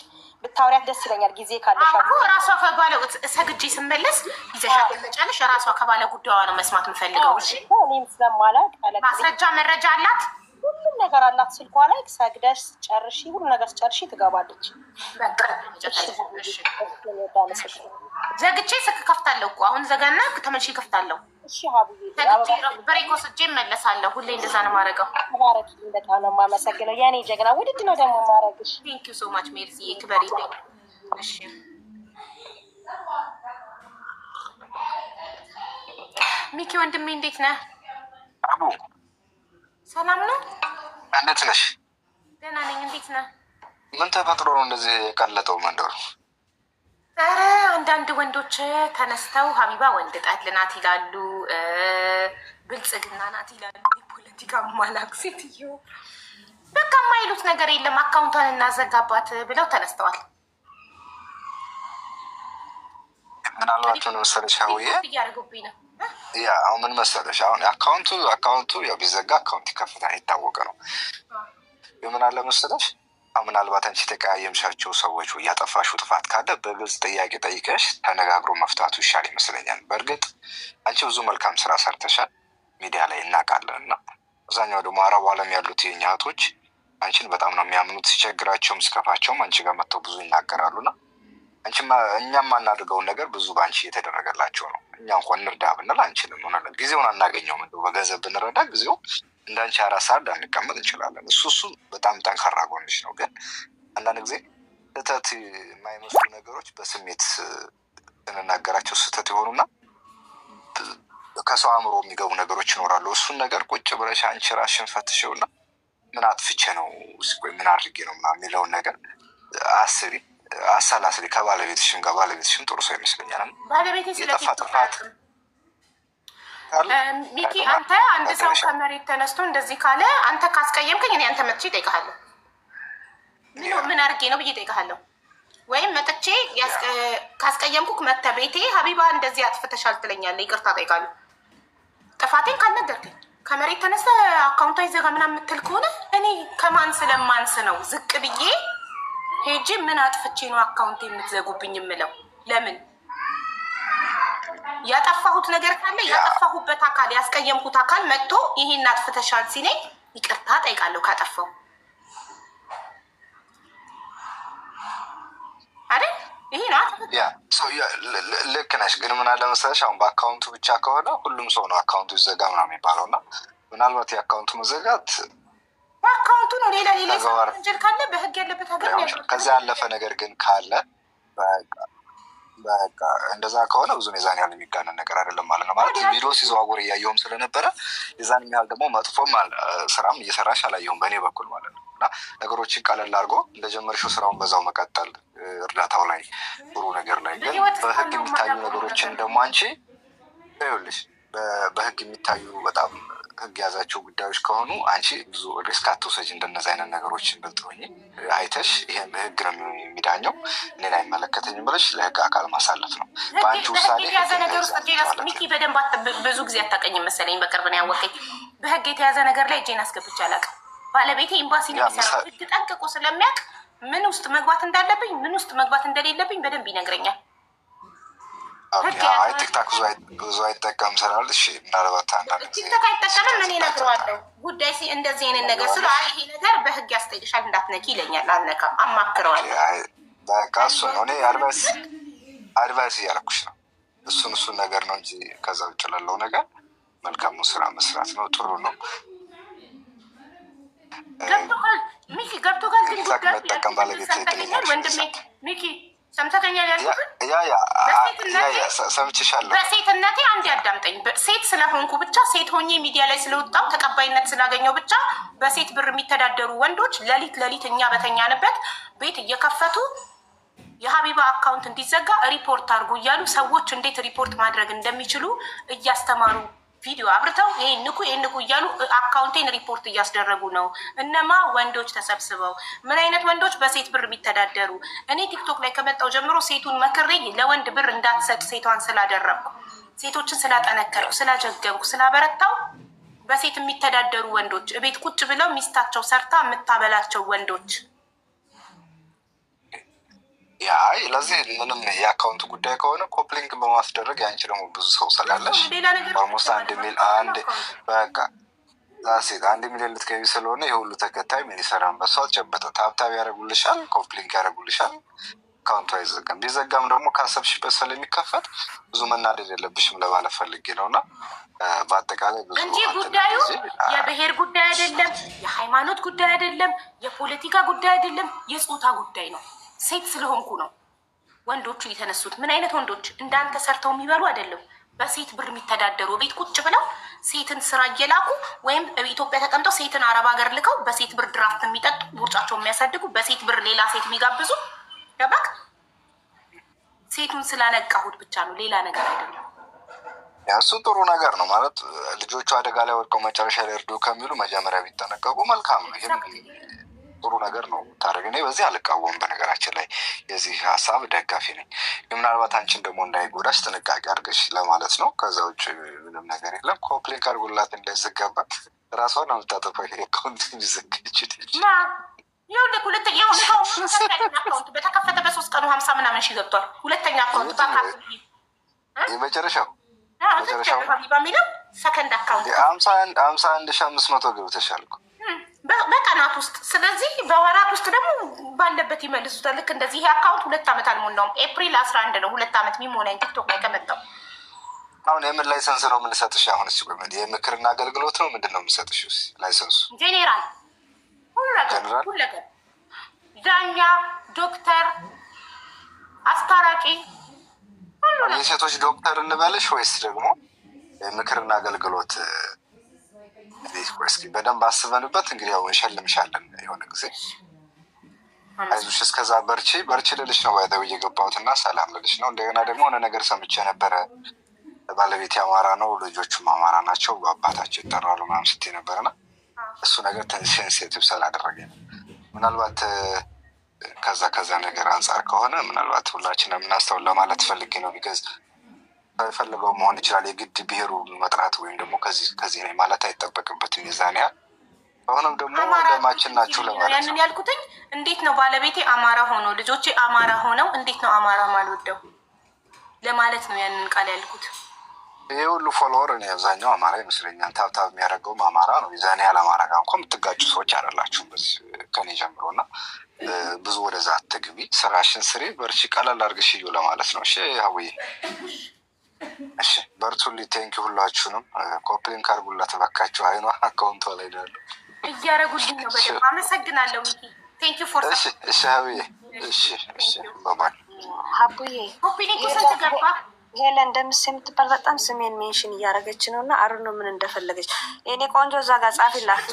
ብታወሪያት ደስ ይለኛል ጊዜ ካለሽ። ራሷ ከባለ ሰግጄ ስመለስ ይዘሻት መጫለሽ። ራሷ ከባለ ጉዳዩ ነው መስማት የምፈልገው። እሺ እኔም ስለማላውቅ ማስረጃ መረጃ አላት፣ ሁሉም ነገር አላት። ስልኳ ላይ ሰግደሽ ጨርሺ፣ ሁሉ ነገር ጨርሺ ትገባለች። ዘግቼ ስልክ ከፍታለሁ እኮ አሁን ዘጋና ተመልሼ ከፍታለሁ። እሺ ሀቡዬ ብሬክ ወስጄ እመለሳለሁ። ሁሌ እንደዛ ነው የማደርገው። ተባረኪልኝ። በጣም ነው የማመሰግነው የኔ ጀግና። ውድድ ነው ደግሞ ማረግሽ። ቴንክ ዩ ሶ ማች ሜርሲ፣ ክበሪ። እሺ ሚኪ ወንድሜ እንዴት ነህ? አቡ ሰላም ነው? እንዴት ነሽ? ደህና ነኝ። እንዴት ነህ? ምን ተፈጥሮ ነው እንደዚህ የቀለጠው መንደሩ? ኧረ አንዳንድ ወንዶች ተነስተው ሀቢባ ወንድ ጠል ናት ይላሉ፣ ብልጽግና ናት ይላሉ። የፖለቲካ ማላክ ሴትዮ በቃ የማይሉት ነገር የለም። አካውንቷን እናዘጋባት ብለው ተነስተዋል። ምናልባት ምን መሰለሽ ሀውዬ እያደረጉብኝ ነው። ያ አሁን ምን መሰለሽ አሁን አካውንቱ ያው ቢዘጋ አካውንት ይከፍታል፣ የታወቀ ነው። ምን አለ መሰለሽ ምናልባት አንቺ ተቀያየምሻቸው ሰዎች ያጠፋሽው ጥፋት ካለ በግልጽ ጥያቄ ጠይቀሽ ተነጋግሮ መፍታቱ ይሻል ይመስለኛል። በእርግጥ አንቺ ብዙ መልካም ስራ ሰርተሻል፣ ሚዲያ ላይ እናውቃለን። እና አብዛኛው ደግሞ አረቡ ዓለም ያሉት የኛ እህቶች አንቺን በጣም ነው የሚያምኑት። ሲቸግራቸውም ሲከፋቸውም አንቺ ጋር መጥተው ብዙ ይናገራሉና እኛም ማናድርገውን ነገር ብዙ በአንቺ የተደረገላቸው ነው። እኛ እንኳን እንርዳ ብንል አንችልም። ሆነለን ጊዜውን አናገኘውም። እንደው በገንዘብ ብንረዳ ጊዜው እንዳንቺ 4 ሰዓት አንቀመጥ እንችላለን። እሱ በጣም ጠንካራ ጎንሽ ነው። ግን አንዳንድ ጊዜ ስህተት የማይመስሉ ነገሮች በስሜት ስንናገራቸው ስህተት የሆኑና ከሰው አእምሮ የሚገቡ ነገሮች ይኖራሉ። እሱን ነገር ቁጭ ብለሽ አንቺ ራስሽን ፈትሽውና ምን አጥፍቼ ነው ምን አድርጌ ነው የሚለውን ነገር አስቢ፣ አሰላስሊ። ከባለቤትሽም ጋር ባለቤትሽም ጥሩ ሰው ይመስለኛል። ባለቤቴ የጠፋ ጥፋት ሚኪ አንተ አንድ ሰው ከመሬት ተነስቶ እንደዚህ ካለ አንተ ካስቀየምከኝ እኔ አንተ መጥቼ እጠይቅሃለሁ። ምን አድርጌ ነው ብዬ እጠይቅሃለሁ። ወይም መጥቼ ካስቀየምኩክ መጥተህ ቤቴ ሀቢባ እንደዚህ አጥፍተሻል ትለኛለህ፣ ይቅርታ እጠይቃለሁ። ጥፋቴን ካልነገርከኝ ከመሬት ተነስተህ አካውንቷ ይዘጋ ምናምን የምትል ከሆነ እኔ ከማን ስለማንስ ነው ዝቅ ብዬ ሄጄ ምን አጥፍቼ ነው አካውንት የምትዘጉብኝ የምለው? ለምን ያጠፋሁት ነገር ካለ ያጠፋሁበት አካል ያስቀየምኩት አካል መጥቶ ይሄን አጥፍተሻል ሲለኝ ይቅርታ ጠይቃለሁ ካጠፋው አይደል? ይሄ ነው ልክ ነሽ። ግን ምን አለ መሰለሽ አሁን በአካውንቱ ብቻ ከሆነ ሁሉም ሰው ነው አካውንቱ ይዘጋ ምናምን የሚባለው እና ምናልባት የአካውንቱ መዘጋት በአካውንቱ ነው። ሌላ ወንጀል ካለ በህግ ያለበት ሀገር ከዚያ ያለፈ ነገር ግን ካለ በቃ እንደዛ ከሆነ ብዙ የዛን ያህል የሚጋነን ነገር አይደለም ማለት ነው። ማለት ቪዲዮ ሲዘዋወር እያየሁም ስለነበረ የዛን ያህል ደግሞ መጥፎም ስራም እየሰራሽ አላየሁም በእኔ በኩል ማለት ነው። እና ነገሮችን ቀለል አድርጎ እንደጀመርሽው ስራውን በዛው መቀጠል፣ እርዳታው ላይ ጥሩ ነገር ላይ ግን በህግ የሚታዩ ነገሮችን ደግሞ አንቺ ይኸውልሽ በህግ የሚታዩ በጣም ህግ የያዛቸው ጉዳዮች ከሆኑ አንቺ ብዙ ሪስክ አትውሰጂ። እንደነዚህ አይነት ነገሮችን ብልጥሆኝ አይተሽ ይህም ህግ ነው የሚዳኘው እኔን አይመለከተኝም ብለሽ ለህግ አካል ማሳለፍ ነው። በአንቺ ውሳኔ የተያዘ ነገር ውስጥ ሚኪ በደንብ ብዙ ጊዜ አታውቀኝም መሰለኝ። በቅርብ ነው ያወቀኝ። በህግ የተያዘ ነገር ላይ እጄን አስገብቼ አላውቅም። ባለቤቴ ኤምባሲ ነው የሚሰራው። ህግ ጠንቅቆ ስለሚያውቅ ምን ውስጥ መግባት እንዳለብኝ ምን ውስጥ መግባት እንደሌለብኝ በደንብ ይነግረኛል። ቲክታክ ብዙ አይጠቀም ስላል ምናልባት አንዳንድ ቲክታክ አይጠቀምም። እኔ እነግረዋለሁ ጉዳይ እንደዚህ አይነት ነገር ስለ ይሄ ነገር በህግ ያስጠይቅሻል እንዳትነኪ ይለኛል። አልነካም፣ አማክረዋለሁ። በቃ እሱ ነው እኔ አድቫይስ እያደረኩሽ ነው። እሱን ነገር ነው እንጂ ከዛ ውጭ ላለው ነገር መልካሙ ስራ መስራት ነው። ጥሩ ነው። ገብቶሃል ሚኪ? ገብቶሃል? ግን ቲክታክ መጠቀም ባለቤት ወንድሜ ሚኪ ሰምተኸኛል ያልኩትን? ሰምቼሻለሁ። በሴትነቴ አንድ ያዳምጠኝ። ሴት ስለሆንኩ ብቻ ሴት ሆኜ ሚዲያ ላይ ስለወጣው ተቀባይነት ስላገኘው ብቻ በሴት ብር የሚተዳደሩ ወንዶች ሌሊት እኛ በተኛንበት ቤት እየከፈቱ የሀቢባ አካውንት እንዲዘጋ ሪፖርት አድርጉ እያሉ ሰዎች እንዴት ሪፖርት ማድረግ እንደሚችሉ እያስተማሩ ቪዲዮ አብርተው ይሄን ንኩ እያሉ አካውንቴን ሪፖርት እያስደረጉ ነው። እነማ ወንዶች ተሰብስበው ምን አይነት ወንዶች በሴት ብር የሚተዳደሩ። እኔ ቲክቶክ ላይ ከመጣው ጀምሮ ሴቱን መክሬ ለወንድ ብር እንዳትሰጥ ሴቷን ስላደረግኩ፣ ሴቶችን ስላጠነከርኩ፣ ስላጀገብኩ፣ ስላበረታው በሴት የሚተዳደሩ ወንዶች እቤት ቁጭ ብለው ሚስታቸው ሰርታ የምታበላቸው ወንዶች ያ ለዚህ ምንም የአካውንት ጉዳይ ከሆነ ኮፕሊንግ በማስደረግ ያንቺ ደግሞ ብዙ ሰው ስላለሽ ኦልሞስት 1 በቃ ዛሴት 1 ሚሊዮን ልትገቢ ስለሆነ የሁሉ ተከታይ ምን ይሰራን በሷ ጨበጠ ታብታብ ያደርጉልሻል፣ ኮፕሊንግ ያደርጉልሻል። አካውንቱ አይዘጋም። ቢዘጋም ደግሞ ካሰብሽበት ስለሚከፈት ብዙ መናደድ የለብሽም ለማለት ፈልጌ ነውና በአጠቃላይ ብዙ እንጂ ጉዳዩ የብሔር ጉዳይ አይደለም፣ የሃይማኖት ጉዳይ አይደለም፣ የፖለቲካ ጉዳይ አይደለም፣ የጾታ ጉዳይ ነው። ሴት ስለሆንኩ ነው ወንዶቹ የተነሱት። ምን አይነት ወንዶች እንዳንተ ሰርተው የሚበሉ አይደለም። በሴት ብር የሚተዳደሩ ቤት ቁጭ ብለው ሴትን ስራ እየላኩ ወይም ኢትዮጵያ ተቀምጠው ሴትን አረብ ሀገር ልከው በሴት ብር ድራፍት የሚጠጡ ቦርጫቸው የሚያሳድጉ በሴት ብር ሌላ ሴት የሚጋብዙ ገባክ? ሴቱን ስላነቃሁት ብቻ ነው፣ ሌላ ነገር አይደለም። እሱ ጥሩ ነገር ነው ማለት ልጆቹ አደጋ ላይ ወድቀው መጨረሻ ላይ እርዱ ከሚሉ መጀመሪያ ቢጠነቀቁ መልካም ነው። ይህም ጥሩ ነገር ነው ታደርግ። እኔ በዚህ አልቃወም። በነገራችን ላይ የዚህ ሀሳብ ደጋፊ ነኝ። ምናልባት አንቺን ደግሞ እንዳይጎዳሽ ጥንቃቄ አድርገሽ ለማለት ነው። ከዛ ውጭ ምንም ነገር የለም። ኮፕሊንክ አድርጎላት እንዳይዘጋባት ራሷን ነው የምታጠፋው። አካውንት እንዲዘጋች ይኸውልህ ሁለተኛው አካውንት በተከፈተ በ3 ቀኑ 50 ምናምን ሺህ ገብቷል። ሁለተኛ አካውንት የመጨረሻው በሚለው ሰከንድ አካውንት 51,500 ገብተሻል በቀናት ውስጥ። ስለዚህ በወራት ውስጥ ደግሞ ባለበት ይመልሱታል። ልክ እንደዚህ ይሄ አካውንት 2 ዓመት አልሞላውም። ኤፕሪል 11 ነው 2 ዓመት የሚሞላኝ ቲክቶክ ላይ ከመጣው። አሁን የምን ላይሰንስ ነው የምንሰጥሽ? አሁን እስኪ ቆይ የምክርና አገልግሎት ነው ምንድን ነው የምንሰጥሽ? ላይሰንሱ ጄኔራል ሁሉ ነገር ዳኛ፣ ዶክተር፣ አስታራቂ የሴቶች ዶክተር እንበልሽ ወይስ ደግሞ የምክርና አገልግሎት? እስኪ በደንብ አስበንበት እንግዲህ ያው እንሸልምሻለን የሆነ ጊዜ። አይዞሽ እስከዛ በርቺ ልልሽ ነው ባይተው እየገባሁት እና ሰላም ልልሽ ነው። እንደገና ደግሞ ሆነ ነገር ሰምቼ ነበረ። ባለቤት አማራ ነው፣ ልጆቹም አማራ ናቸው፣ አባታቸው ይጠራሉ ምናምን ስትይ ነበርና እሱ ነገር ሴንሲቲቭ ስላደረገኝ ነው። ምናልባት ከዛ ነገር አንጻር ከሆነ ምናልባት ሁላችንም የምናስተውል ለማለት ፈልጌ ነው። ቢገዝ የፈለገው መሆን ይችላል። የግድ ብሔሩ መጥራት ወይም ደግሞ ከዚህ ላይ ማለት አይጠበቅበትም። የዛን ያህል አሁንም ደግሞ ደማችን ናችሁ ለማለት ነው። ያንን ያልኩትኝ እንዴት ነው ባለቤቴ አማራ ሆኖ ልጆቼ አማራ ሆነው እንዴት ነው አማራ ማልወደው ለማለት ነው ያንን ቃል ያልኩት። ይህ ሁሉ ፎሎወር እኔ አብዛኛው አማራ ይመስለኛል። ታብታብ የሚያደርገውም አማራ ነው። የዛን ያህል አማራ ጋር እንኳ የምትጋጩ ሰዎች አይደላችሁም ከኔ ጀምሮ እና ብዙ ወደዛ አትግቢ። ስራሽን ስሪ፣ በርቺ፣ ቀለል አድርግሽ እዩ ለማለት ነው። እሺ ሀውዬ፣ እሺ በርቱልኝ። ቴንኪ ሁላችሁንም። ኮፕሊንክ አድርጉላት እባካችሁ። አይኗ አካውንቷ ላይ ነው ያለው እያደረጉልኝ ነው። በደንብ አመሰግናለሁ ሚኪ። ቴንኪ ፎር እሺ ሀውዬ፣ እሺ ባባል ሀቡዬ ኮፕሊንክ ስንትገባ ሄለ እንደምስ የምትባል በጣም ስሜን ሜንሽን እያደረገች ነው እና አሩ ነው ምን እንደፈለገች። እኔ ቆንጆ እዛ ጋር ጻፊላት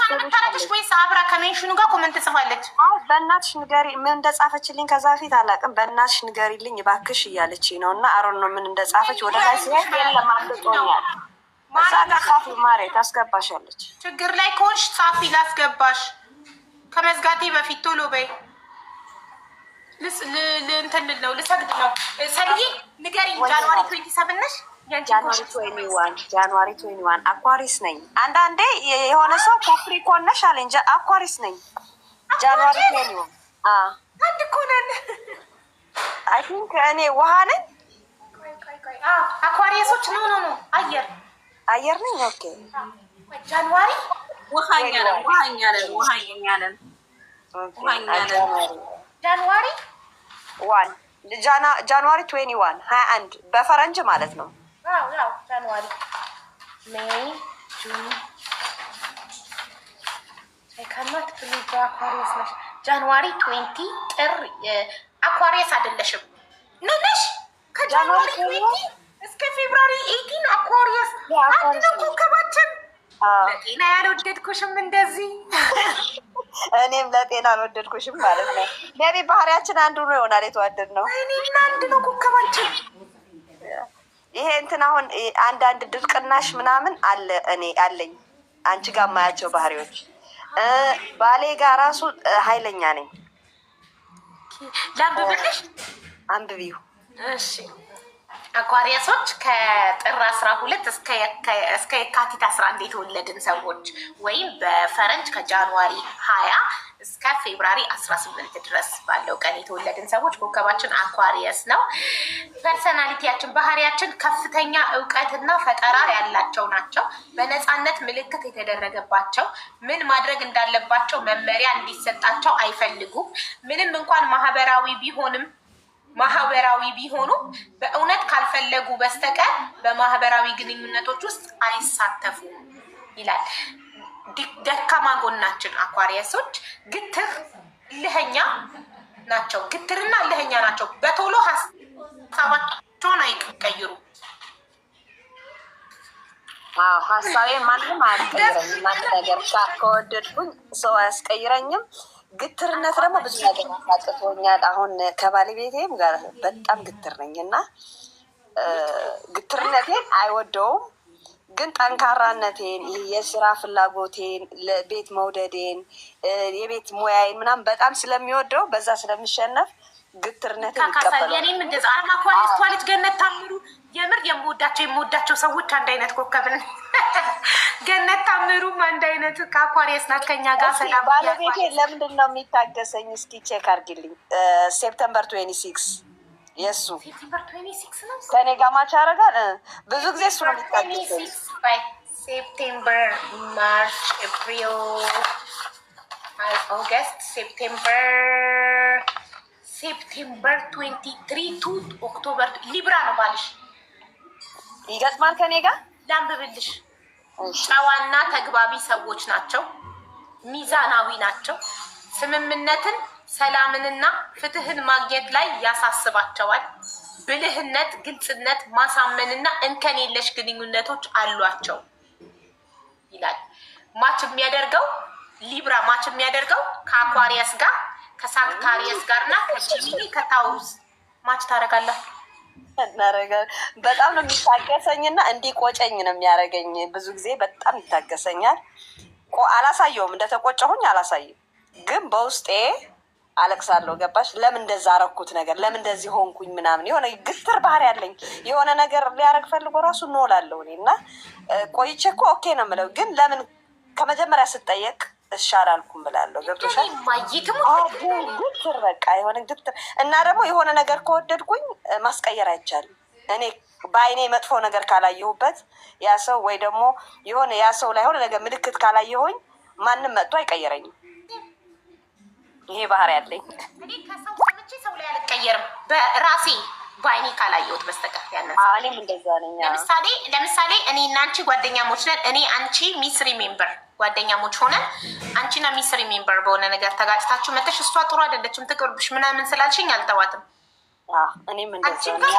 ወይስ አብራ ከሜንሽኑ ጋር ኮመንት ጽፋለች? በእናትሽ ንገሪ ምን እንደጻፈችልኝ ከዛ ፊት አላውቅም። በእናትሽ ንገሪልኝ እባክሽ እያለች ነው እና አሩ ነው ምን እንደጻፈች ወደ ላይ ሲሄድ የለም አምልጦኛል። እዛ ጋር ጻፊ ማሬ ታስገባሻለች። ችግር ላይ ከሆንሽ ጻፊ ላስገባሽ። ከመዝጋቴ በፊት ቶሎ በይ። እንትን ነው ልሰግድ ነው። ሰልዬ ንገሪኝ። ጃንዋሪ 27 ነሽ? ጃንዋሪ 21 አኳሪስ ነኝ። አንዳንዴ የሆነ ሰው ካፕሪኮን ነሽ አለኝ። አኳሪስ ነኝ። ጃንዋሪ 21 አንድ እኮ ነን። አይ ቲንክ እኔ ውሃ ነኝ። አኳሪየሶች ነው አየር ነኝ። ኦኬ ጃንዋሪ ውሃኛ ነን። ጃንዋሪ 21 21 በፈረንጅ ማለት ነው። ያው ጃንዋሪ ሜይ ጁን ከማት ብሉጋ አኳሪየስ ነሽ። ጃንዋሪ 20 ጥር አኳሪየስ አይደለሽም ነሽ። ከጃንዋሪ 20 እስከ ፌብሩዋሪ 18 አኳሪየስ አንድ ነው ኮከባችን። ለጤና ያልወደድኩሽም እንደዚህ እኔም ለጤና አልወደድኩሽም ማለት ነው። ሜቢ ባህሪያችን አንዱ ነው ይሆናል የተዋደድነው። እኔና አንድ ነው ኮከባችን። ይሄ እንትን አሁን አንዳንድ ድርቅናሽ ምናምን አለ እኔ አለኝ አንቺ ጋር ማያቸው ባህሪዎች ባሌ ጋር ራሱ ኃይለኛ ነኝ። ላንብብልሽ? አንብቢው። እሺ አኳሪያሶች ከጥር 12 እስከ የካቲት 11 የተወለድን ሰዎች ወይም በፈረንጅ ከጃንዋሪ 20 እስከ ፌብራሪ 18 ድረስ ባለው ቀን የተወለድን ሰዎች ኮከባችን አኳሪየስ ነው። ፐርሰናሊቲያችን ባህሪያችን ከፍተኛ እውቀትና ፈጠራ ያላቸው ናቸው። በነፃነት ምልክት የተደረገባቸው ምን ማድረግ እንዳለባቸው መመሪያ እንዲሰጣቸው አይፈልጉም። ምንም እንኳን ማህበራዊ ቢሆኑ በእውነት ካልፈለጉ በስተቀር በማህበራዊ ግንኙነቶች ውስጥ አይሳተፉም ይላል። ደካማ ጎናችን አኳሪየሶች ግትር እልኸኛ ናቸው። ግትርና እልኸኛ ናቸው። በቶሎ ሀሳባቸውን አይቀይሩ። ሀሳቤ ማንም አያስቀይረኝም። አንድ ነገር ከወደድኩኝ ሰው አያስቀይረኝም። ግትርነት ደግሞ ብዙ ነገር አሳጥቶኛል። አሁን ከባለቤቴም ጋር በጣም ግትር ነኝ እና ግትርነቴን አይወደውም፣ ግን ጠንካራነቴን፣ የስራ ፍላጎቴን፣ ለቤት መውደዴን፣ የቤት ሙያዬን ምናምን በጣም ስለሚወደው በዛ ስለሚሸነፍ ግትርነትን ይቀበላል። እኔም እንደዛ አኳሪየስ ልጅ ገነት ታምሩ የምር የምወዳቸው ሰዎች አንድ አይነት ኮከብ ነን። ገነት ታምሩም አንድ አይነት ከአኳሪየስ ናት። ከኛ ጋር ሰላም ባለቤቴ ለምንድን ነው የሚታገሰኝ? እስኪ ቼክ አድርጊልኝ። ሴፕተምበር 26 የእሱ ከኔ ጋር ማች ያደርጋል። ብዙ ጊዜ እሱ ነው የሚታገሰኝ። ሴፕቴምበር፣ ማርች፣ ኤፕሪል፣ ኦገስት፣ ሴፕቴምበር 23 ቱ ኦክቶበር ሊብራ ነው ባልሽ። ይገጥማል ከኔ ጋር ላንብብልሽ። ጨዋና ተግባቢ ሰዎች ናቸው። ሚዛናዊ ናቸው። ስምምነትን፣ ሰላምንና ፍትህን ማግኘት ላይ ያሳስባቸዋል። ብልህነት፣ ግልጽነት፣ ማሳመንና እንከን የለሽ ግንኙነቶች አሏቸው ይላል። ሊብራ ማች የሚያደርገው ከአኳሪየስ ጋር ከሳክታሪየስ ጋር እና ከጂሚኒ ከታውሩስ ማች ታደርጋላችሁ። በጣም ነው የሚታገሰኝ እና እንዲቆጨኝ ነው የሚያደርገኝ። ብዙ ጊዜ በጣም ይታገሰኛል። አላሳየውም፣ እንደተቆጨሁኝ አላሳይም፣ ግን በውስጤ አለቅሳለሁ። ገባሽ? ለምን እንደዛ አረኩት ነገር ለምን እንደዚህ ሆንኩኝ ምናምን የሆነ ግትር ባህሪ ያለኝ የሆነ ነገር ሊያደርግ ፈልጎ ራሱ እንወላለሁ እኔ እና ቆይቼ እኮ ኦኬ ነው የምለው፣ ግን ለምን ከመጀመሪያ ስጠየቅ እሺ አላልኩም ብላለሁ። ገብቶሻል? ግትር በቃ የሆነ ግትር እና ደግሞ የሆነ ነገር ከወደድኩኝ ማስቀየር አይቻልም። እኔ በአይኔ መጥፎ ነገር ካላየሁበት ያ ሰው ወይ ደግሞ የሆነ ያ ሰው ላይ የሆነ ነገር ምልክት ካላየሁኝ ማንም መጥቶ አይቀየረኝም። ይሄ ባህሪ ያለኝ እኔ ከሰው ሰምቼ ሰው ላይ አልቀየርም በራሴ በአይኔ ካላየሁት በስተቀር። ያንን እኔም እንደዛ ነኝ። ለምሳሌ እኔ እና አንቺ ጓደኛሞች ነን። እኔ አንቺ ሚስሪ ሜምበር ጓደኛሞች ሆነን አንቺና ሚስሪ ሜምበር በሆነ ነገር ተጋጭታችሁ መተሽ እሷ ጥሩ አይደለችም ትቅርብሽ ምናምን ስላልሽኝ አልተዋትም። እኔም እንደዛ ነኝ።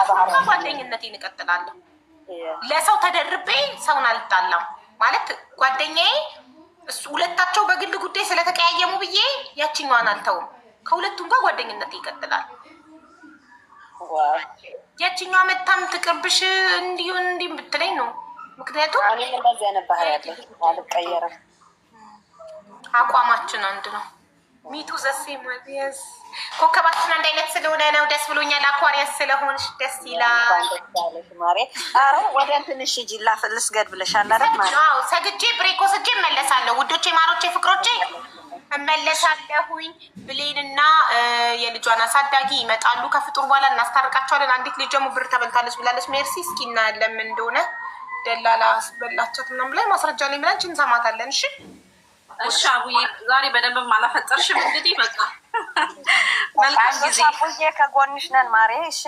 ጓደኝነቴን እቀጥላለሁ። ለሰው ተደርቤ ሰውን አልጣላም ማለት ጓደኛዬ ሁለታቸው በግል ጉዳይ ስለተቀያየሙ ብዬ ያችኛዋን አልተውም። ከሁለቱም ጋር ጓደኝነት ይቀጥላል። ያችኛዋ መታም ትቅርብሽ እንዲሁን እንዲህ ብትለኝ ነው። ምክንያቱም እኔም እንደዚህ አይነት ባህሪ ያለኝ አልቀየርም። አቋማችን አንድ ነው። ሚቱ ዘሴ ማዚያስ ኮከባችን አንድ አይነት ስለሆነ ነው። ደስ ብሎኛል። አኳሪየስ ስለሆንሽ ደስ ይላል። ኧረ ወደ ትንሽ ሂጂ ልስገድ ብለሻል አይደል? ማለት አዎ፣ ሰግጄ ብሬኮ ስጄ እመለሳለሁ። ውዶቼ፣ ማሮቼ፣ ፍቅሮቼ እመለሳለሁኝ። ብሌንና የልጇን አሳዳጊ ይመጣሉ። ከፍጡር በኋላ እናስታርቃቸዋለን። አንዲት ልጅ ደግሞ ብር ተበልታለች ብላለች። ሜርሲ እስኪ እናያለን ምን እንደሆነ። ደላላ አስበላቻት ምናምን ላይ ማስረጃ ላይ ብላንች እንሰማታለን። እሺ እሺ አቡዬ፣ ዛሬ በደንብ አላፈጠርሽም። እንግዲህ በቃ መልካም ጊዜ። አቡዬ ከጎንሽ ነን ማሬ። እሺ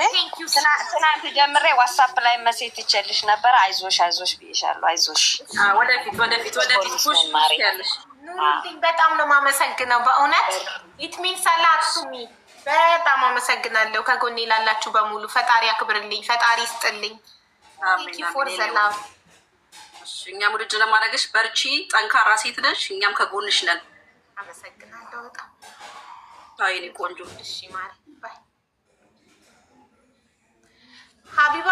ትናንት ጀምሬ ዋትስአፕ ላይ መሴት ይችልሽ ነበር። አይዞሽ ብዬሻለሁ። አይዞሽ ወደፊት ያለሽ ኑሩልኝ። በጣም ነው የማመሰግነው በእውነት ኢትሚን ሰላቱሚ በጣም አመሰግናለሁ። ከጎኔ ላላችሁ በሙሉ ፈጣሪ አክብርልኝ፣ ፈጣሪ ይስጥልኝ። ፎር ዘላቭ እኛም ውድድ ለማድረግሽ በርቺ፣ ጠንካራ ሴት ነሽ። እኛም ከጎንሽ ነን። አመሰግናለሁ በጣም ታይኔ ቆንጆ። እሺ ማሪ ባይ። ሀቢባ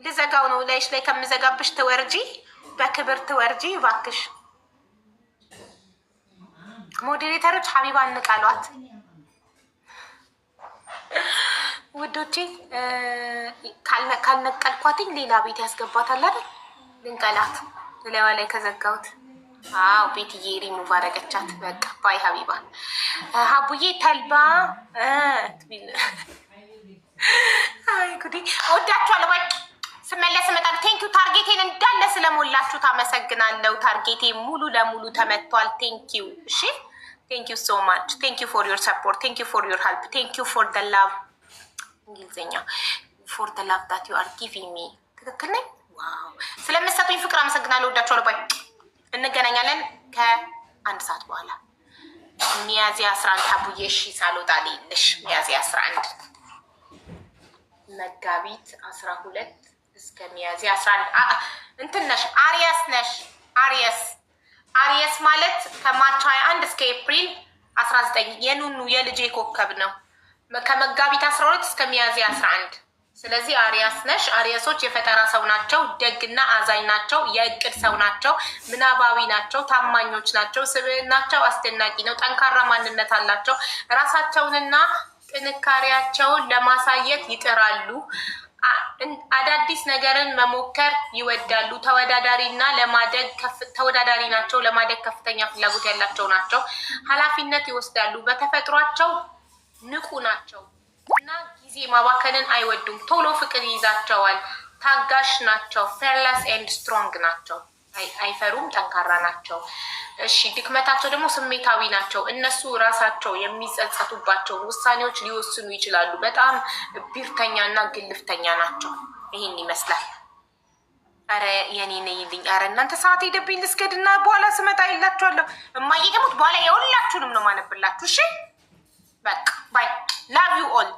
ልዘጋው ነው ላይሽ ላይ ከምዘጋብሽ ትወርጂ፣ በክብር ትወርጂ እባክሽ። ሞዴሬተሮች ሀቢባ እንቃሏት ውዶቼ። ካልነቀልኳትኝ ሌላ ቤት ያስገባታል አይደል? ልንቀላት ሌላዋ ላይ ከዘጋሁት። አዎ ቤትዬ ሪሙቭ አደረገቻት። በቃ ባይ ሀቢባ። ሀቡዬ ተልባ አይ ጉዲ ወዳችኋለሁ። ባይ ስመለስ እመጣለሁ። ቴንኪዩ ታርጌቴን እንዳለ ስለሞላችሁ ታመሰግናለሁ። ታርጌቴ ሙሉ ለሙሉ ተመቷል። ቴንኪዩ። እሺ ቴንኪዩ ሶ ማች። ቴንኪዩ ፎር ዮር ሰፖርት። ቴንኪዩ ፎር ዮር ሄልፕ። ቴንኪዩ ፎር ደ ላቭ እንግሊዝኛ ፎር ደ ላቭ ዳት ዩ አር ጊቪንግ ሚ። ትክክል ነኝ? ዋው ስለምትሰጡኝ ፍቅር አመሰግናለሁ። ወዳችኋለሁ። ባይ እንገናኛለን ከ1 ሰዓት በኋላ ሚያዝያ 11 ሀቡዬ። እሺ ሳልወጣ ልይልሽ ሚያዝያ 11 መጋቢት 12 እስከ ሚያዝያ 11 እንትን ነሽ አሪያስ ነሽ። አሪያስ ማለት ከማርች 21 እስከ ኤፕሪል 19 የኑኑ የልጄ ኮከብ ነው። ከመጋቢት 12 እስከ ሚያዝያ 11 ስለዚህ አሪያስ ነሽ። አሪያሶች የፈጠራ ሰው ናቸው። ደግና አዛኝ ናቸው። የእቅድ ሰው ናቸው። ምናባዊ ናቸው። ታማኞች ናቸው። ስብዕናቸው አስደናቂ ነው። ጠንካራ ማንነት አላቸው። ራሳቸውንና ጥንካሬያቸውን ለማሳየት ይጥራሉ። አዳዲስ ነገርን መሞከር ይወዳሉ። ተወዳዳሪ ናቸው። ለማደግ ከፍተኛ ፍላጎት ያላቸው ናቸው። ኃላፊነት ይወስዳሉ። በተፈጥሯቸው ንቁ ናቸው እና ጊዜ ማባከንን አይወዱም። ቶሎ ፍቅር ይይዛቸዋል። ታጋሽ ናቸው። ፌርለስ ኤንድ ስትሮንግ ናቸው። አይፈሩም። ጠንካራ ናቸው። እሺ ድክመታቸው ደግሞ ስሜታዊ ናቸው። እነሱ ራሳቸው የሚጸጸቱባቸውን ውሳኔዎች ሊወስኑ ይችላሉ። በጣም ቢርተኛ እና ግልፍተኛ ናቸው። ይህን ይመስላል። አረ የኔ ነይልኝ። አረ እናንተ ሰዓት ሄደብኝ። ልስገድና በኋላ ስመጣ ይላችኋለሁ። እማዬ ደግሞ በኋላ የሁላችሁንም ነው ማነብላችሁ። እሺ በቃ ባይ ላቭ ዩ ኦል